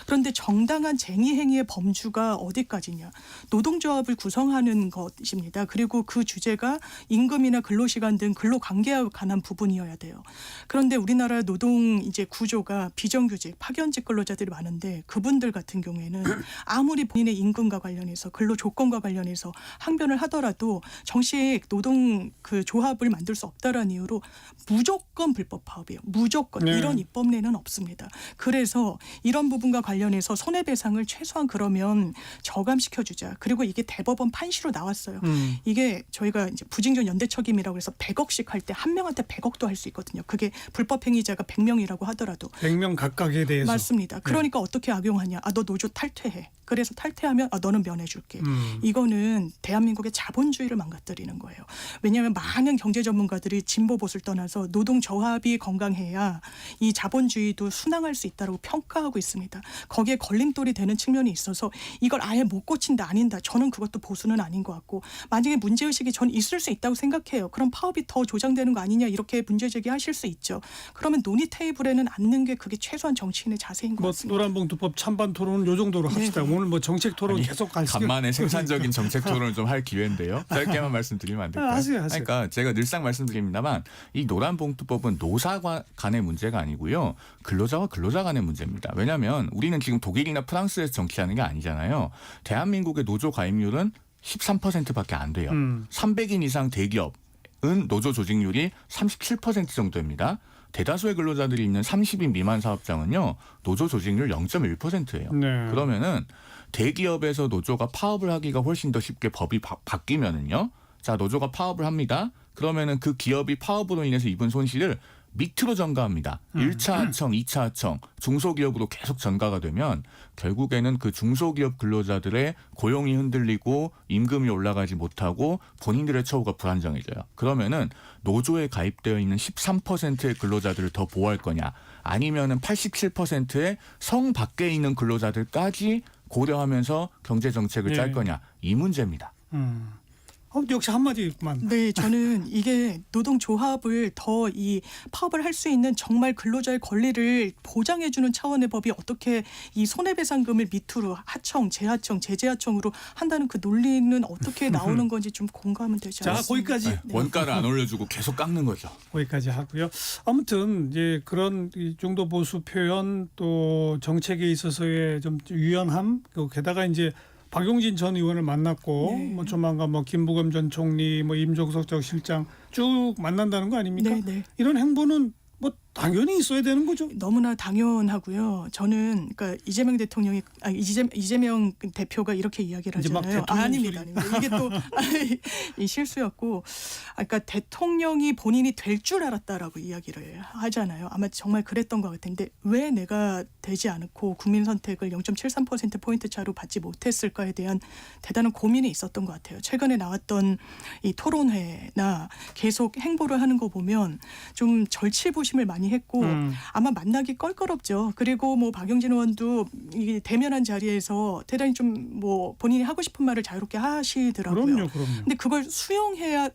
그런데 정당한 쟁의 행위의 범주가 어디까지냐? 노동조합을 구성하는 것입니다. 그리고 그 주제가 임금이나 근로시간 등 근로관계와 관한 부분이어야 돼요. 그런데 우리나라 노동 이제 구조가 비정규직, 파견직 근로자들이 많은데 그분들 같은 경우에는 아무리 본인의 임금과 관련해서 근로 조건과 관련해서 항변을 하더라도 정식 노동 그 조합을 만들 수 없다라는 이유로 무조건 불법 파업이에요. 무조건 네. 이런 입법례는 없습니다. 그래서 이런 부분과 관련해서 손해배상을 최소한 그러면 저감시켜 주자. 그리고 이게 대법원 판시로 나왔어요. 이게 저희가 이제 부징전 연대책임이라고 해서 100억씩 할 때 한 명한테 100억도 할 수 있거든요. 그게 불법 행위자가 100명이라고 하더라도 100명 각각에 대해서. 맞습니다. 그러니까 어떻게 악용하냐? 아, 너 노조 탈퇴해. 그래서 탈퇴하면 아, 너는 면해줄게. 이거는 대한민국의 자본주의를 망가뜨리는 거예요. 왜냐하면 많은 경제 전문가들이 진보 보수를 떠나서 노동 조합이 건강해야 이 자본주의도 순항할 수 있다고 평가하고 있습니다. 거기에 걸림돌이 되는 측면이 있어서 이걸 아예 못 고친다 아닌다. 저는 그것도 보수는 아닌 것 같고 만약에 문제의식이 저는 있을 수 있다고 생각해요. 그럼 파업이 더 조장되는 거 아니냐 이렇게 문제 제기하실 수 있죠. 그러면 논의 테이블에는 앉는 게 그게 최소한 정치인의 자세인 것 뭐 같습니다. 노란봉투법 찬반 토론은 요 정도로 합시다. 네. 오늘 뭐 정책 토론 계속 갈 시간. 간만에 생산적인 정책 토론을 좀 할 기회인데요. 짧게만 말씀드리면 안 될까요? 하세요. 그러니까 제가 늘상 말씀드립니다만 이 노란봉투법은 노사 간의 문제가 아니고요. 근로자와 근로자 간의 문제입니다. 왜냐하면 우리는 지금 독일이나 프랑스에서 정치하는 게 아니잖아요. 대한민국의 노조 가입률은 13%밖에 안 돼요. 300인 이상 대기업은 노조 조직률이 37% 정도입니다. 대다수의 근로자들이 있는 30인 미만 사업장은요. 노조 조직률 0.1%예요. 네. 그러면은 대기업에서 노조가 파업을 하기가 훨씬 더 쉽게 법이 바뀌면은요. 자, 노조가 파업을 합니다. 그러면은 그 기업이 파업으로 인해서 입은 손실을 밑으로 전가합니다. 1차 하청, 2차 하청, 중소기업으로 계속 전가가 되면 결국에는 그 중소기업 근로자들의 고용이 흔들리고 임금이 올라가지 못하고 본인들의 처우가 불안정해져요. 그러면은 노조에 가입되어 있는 13%의 근로자들을 더 보호할 거냐 아니면은 87%의 성 밖에 있는 근로자들까지 고려하면서 경제 정책을 짤 네. 거냐 이 문제입니다. 역시 한마디만. 네, 저는 이게 노동조합을 더 이 파업을 할 수 있는 정말 근로자의 권리를 보장해주는 차원의 법이 어떻게 이 손해배상금을 밑으로 하청, 재하청, 제재하청으로 한다는 그 논리는 어떻게 나오는 건지 좀 공감은 되지 자, 않습니다. 거기까지. 네. 원가를 안 올려주고 계속 깎는 거죠. 거기까지 하고요. 아무튼 이제 그런 이 중도 보수 표현 또 정책에 있어서의 좀 유연함, 게다가 이제 박용진 전 의원을 만났고 네. 뭐 조만간 뭐 김부겸 전 총리, 뭐 임종석 전 실장 쭉 만난다는 거 아닙니까? 네, 네. 이런 행보는 뭐 당연히 있어야 되는 거죠. 너무나 당연하고요. 저는 그러니까 이재명 대통령이 이재명 대표가 이렇게 이야기를 이제 막 하잖아요. 대통령 아닙니다, 아닙니다. 이게 또 이 실수였고, 그러니까 대통령이 본인이 될 줄 알았다라고 이야기를 하잖아요. 아마 정말 그랬던 것 같은데 왜 내가 되지 않고 국민 선택을 0.73% 포인트 차로 받지 못했을까에 대한 대단한 고민이 있었던 것 같아요. 최근에 나왔던 이 토론회나 계속 행보를 하는 거 보면 좀 절치부심을 많이 했고 아마 만나기 껄끄럽죠. 그리고 뭐 박용진 의원도 이 대면한 자리에서 대단히 좀 뭐 본인이 하고 싶은 말을 자유롭게 하시더라고요. 그럼요. 근데 그걸 수용해야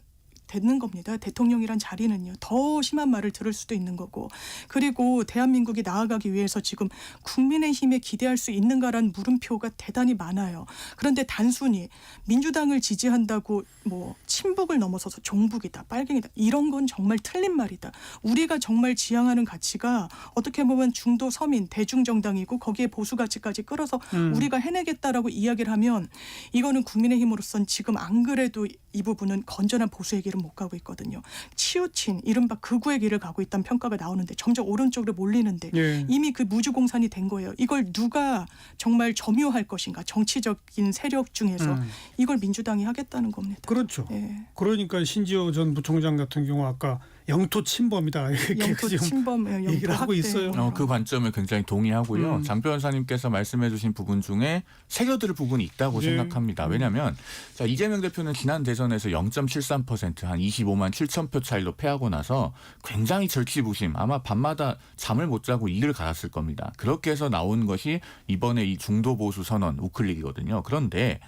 되는 겁니다. 대통령이란 자리는요. 더 심한 말을 들을 수도 있는 거고. 그리고 대한민국이 나아가기 위해서 지금 국민의힘에 기대할 수 있는가라는 물음표가 대단히 많아요. 그런데 단순히 민주당을 지지한다고 뭐 친북을 넘어서서 종북이다, 빨갱이다 이런 건 정말 틀린 말이다. 우리가 정말 지향하는 가치가 어떻게 보면 중도 서민 대중정당이고 거기에 보수 가치까지 끌어서 우리가 해내겠다라고 이야기를 하면 이거는 국민의힘으로선 지금 안 그래도 이 부분은 건전한 보수의 길은 못 가고 있거든요. 치우친 이른바 극우의 길을 가고 있다는 평가가 나오는데 점점 오른쪽으로 몰리는데 예. 이미 그 무주공산이 된 거예요. 이걸 누가 정말 점유할 것인가 정치적인 세력 중에서 이걸 민주당이 하겠다는 겁니다. 그렇죠. 예. 그러니까 신지호 전 부총장 같은 경우 아까 영토 침범이다 이렇게 영토 지금 침범, 영토 얘기를 하고 학대. 있어요. 그 관점을 굉장히 동의하고요. 장 변호사님께서 말씀해주신 부분 중에 새겨들 부분이 있다고 네. 생각합니다. 왜냐하면 자, 이재명 대표는 지난 대선에서 0.73% 한 25만 7천 표 차이로 패하고 나서 굉장히 절치부심, 아마 밤마다 잠을 못 자고 이를 갈았을 겁니다. 그렇게 해서 나온 것이 이번에 이 중도 보수 선언 우클릭이거든요. 그런데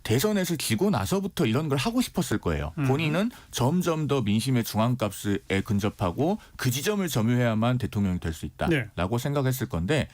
대선에서 지고 나서부터 이런 걸 하고 싶었을 거예요. 본인은 점점 더 민심의 중앙값에 근접하고 그 지점을 점유해야만 대통령이 될 수 있다라고 생각했을 건데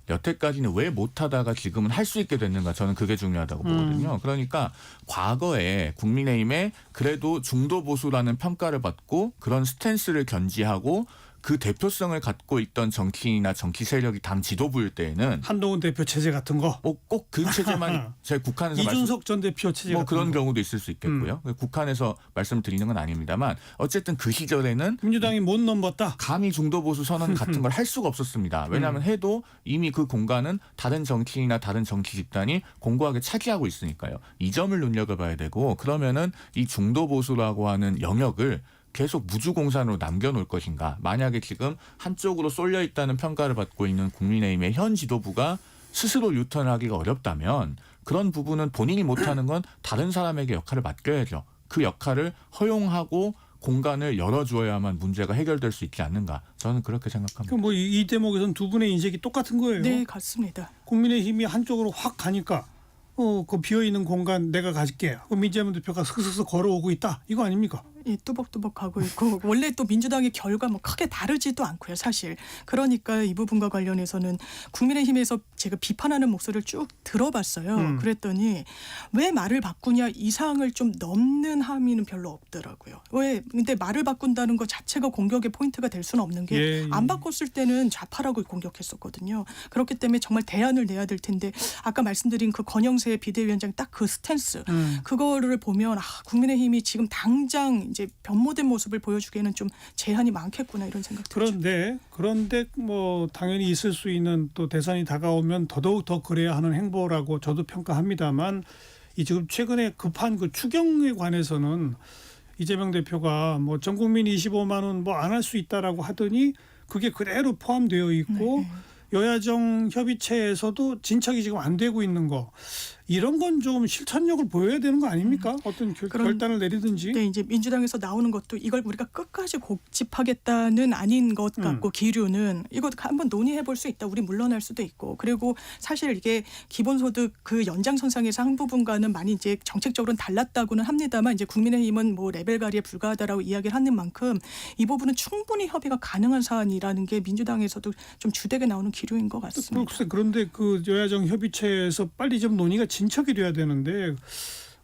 여태까지는 왜 못하다가 지금은 할 수 있게 됐는가, 저는 그게 중요하다고 보거든요. 그러니까 과거에 국민의힘에 그래도 중도 보수라는 평가를 받고 그런 스탠스를 견지하고 그 대표성을 갖고 있던 정치인이나 정치 세력이 당 지도부일 때에는 한동훈 대표 체제 같은 거, 꼭 그 체제만 제 국한에서 이준석 전 대표 체제 뭐 같은 그런 거. 경우도 있을 수 있겠고요. 국한에서 말씀드리는 건 아닙니다만 어쨌든 그 시절에는 민주당이 못 넘었다. 감히 중도 보수 선언 같은 걸 할 수가 없었습니다. 왜냐하면 해도 이미 그 공간은 다른 정치인이나 다른 정치 집단이 공고하게 차지하고 있으니까요. 이 점을 눈여겨봐야 되고, 그러면은 이 중도 보수라고 하는 영역을 계속 무주공산으로 남겨놓을 것인가. 만약에 지금 한쪽으로 쏠려 있다는 평가를 받고 있는 국민의힘의 현 지도부가 스스로 유턴하기가 어렵다면 그런 부분은 본인이 못하는 건 다른 사람에게 역할을 맡겨야죠. 그 역할을 허용하고 공간을 열어주어야만 문제가 해결될 수 있지 않는가. 저는 그렇게 생각합니다. 뭐 이 대목에서는 두 분의 인식이 똑같은 거예요. 네, 같습니다. 국민의힘이 한쪽으로 확 가니까 그 비어 있는 공간 내가 가질게. 그럼 이재명 대표가 스스로 걸어오고 있다. 이거 아닙니까? 예, 뚜벅뚜벅 가고 있고 원래 또 민주당의 결과 뭐 크게 다르지도 않고요, 사실. 그러니까 이 부분과 관련해서는 국민의힘에서 제가 비판하는 목소리를 쭉 들어봤어요. 그랬더니 왜 말을 바꾸냐 이 사항을 좀 넘는 함의는 별로 없더라고요. 왜? 근데 말을 바꾼다는 것 자체가 공격의 포인트가 될 수는 없는 게 안 바꿨을 때는 좌파라고 공격했었거든요. 그렇기 때문에 정말 대안을 내야 될 텐데 아까 말씀드린 그 권영세 비대위원장 딱 그 스탠스 그거를 보면 국민의힘이 지금 당장 이제 변모된 모습을 보여주기에는 좀 제한이 많겠구나 이런 생각 들죠. 그런데 뭐 당연히 있을 수 있는 또 대선이 다가오면 더더욱 더 그래야 하는 행보라고 저도 평가합니다만 이 지금 최근에 급한 그 추경에 관해서는 이재명 대표가 뭐 전 국민 25만 원 뭐 안 할 수 있다라고 하더니 그게 그대로 포함되어 있고 여야정 협의체에서도 진척이 지금 안 되고 있는 거 이런 건 좀 실천력을 보여야 되는 거 아닙니까? 어떤 결단을 내리든지. 네, 이제 민주당에서 나오는 것도 이걸 우리가 끝까지 고집하겠다는 아닌 것 같고 기류는 이거 한번 논의해 볼 수 있다. 우리 물러날 수도 있고 그리고 사실 이게 기본소득 그 연장선상에서 한 부분과는 많이 이제 정책적으로는 달랐다고는 합니다만 이제 국민의힘은 뭐 레벨 발의에 불과하다라고 이야기를 하는 만큼 이 부분은 충분히 협의가 가능한 사안이라는 게 민주당에서도 좀 주되게 나오는 기류인 것 같습니다. 그런데 그 여야정 협의체에서 빨리 좀 논의가 진척이 돼야 되는데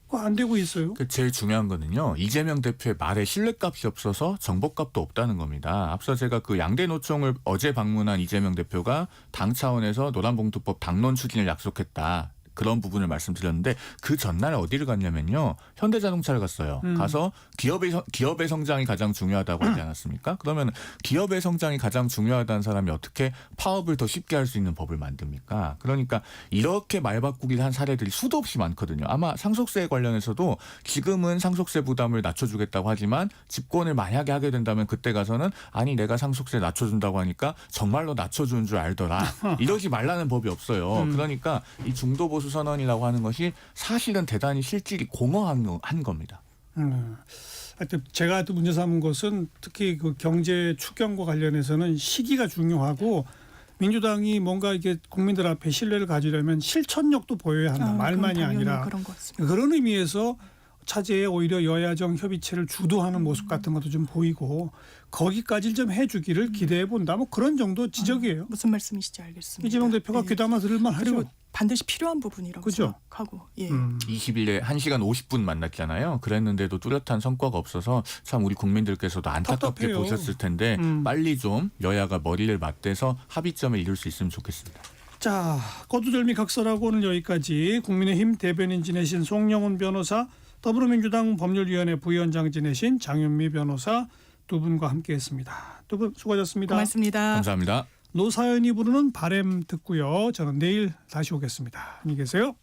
그거 안 되고 있어요. 제일 중요한 거는요. 이재명 대표의 말에 신뢰값이 없어서 정보값도 없다는 겁니다. 앞서 제가 그 양대 노총을 어제 방문한 이재명 대표가 당 차원에서 노란봉투법 당론 추진을 약속했다. 그런 부분을 말씀드렸는데 그 전날에 어디를 갔냐면요. 현대자동차를 갔어요. 가서 기업의 성장이 가장 중요하다고 하지 않았습니까? 그러면 기업의 성장이 가장 중요하다는 사람이 어떻게 파업을 더 쉽게 할 수 있는 법을 만듭니까? 그러니까 이렇게 말 바꾸기를 한 사례들이 수도 없이 많거든요. 아마 상속세 관련해서도 지금은 상속세 부담을 낮춰주겠다고 하지만 집권을 만약에 하게 된다면 그때 가서는 아니 내가 상속세 낮춰준다고 하니까 정말로 낮춰주는 줄 알더라. 이러지 말라는 법이 없어요. 그러니까 이 중도 보수 선언이라고 하는 것이 사실은 대단히 실질이 공허한 겁니다. 하여튼 제가 또 문제 삼은 것은 특히 그 경제 추경과 관련해서는 시기가 중요하고 민주당이 뭔가 이게 국민들 앞에 신뢰를 가지려면 실천력도 보여야 한다. 말만이 아니라 그런 의미에서 차제에 오히려 여야정 협의체를 주도하는 모습 같은 것도 좀 보이고 거기까지 좀 해주기를 기대해 본다. 뭐 그런 정도 지적이에요. 무슨 말씀이신지 알겠습니다. 이재명 대표가 귀담아 들을 만하죠. 그리고 반드시 필요한 부분이라고 그죠? 생각하고. 예. 20일에 1시간 50분 만났잖아요. 그랬는데도 뚜렷한 성과가 없어서 참 우리 국민들께서도 안타깝게 답답해요. 보셨을 텐데 빨리 좀 여야가 머리를 맞대서 합의점에 이룰 수 있으면 좋겠습니다. 자, 거두절미 각설하고 오늘 여기까지 국민의힘 대변인 지내신 송영훈 변호사, 더불어민주당 법률위원회 부위원장 지내신 장윤미 변호사 두 분과 함께했습니다. 두 분 수고하셨습니다. 고맙습니다. 감사합니다. 노사연이 부르는 바램 듣고요. 저는 내일 다시 오겠습니다. 안녕히 계세요.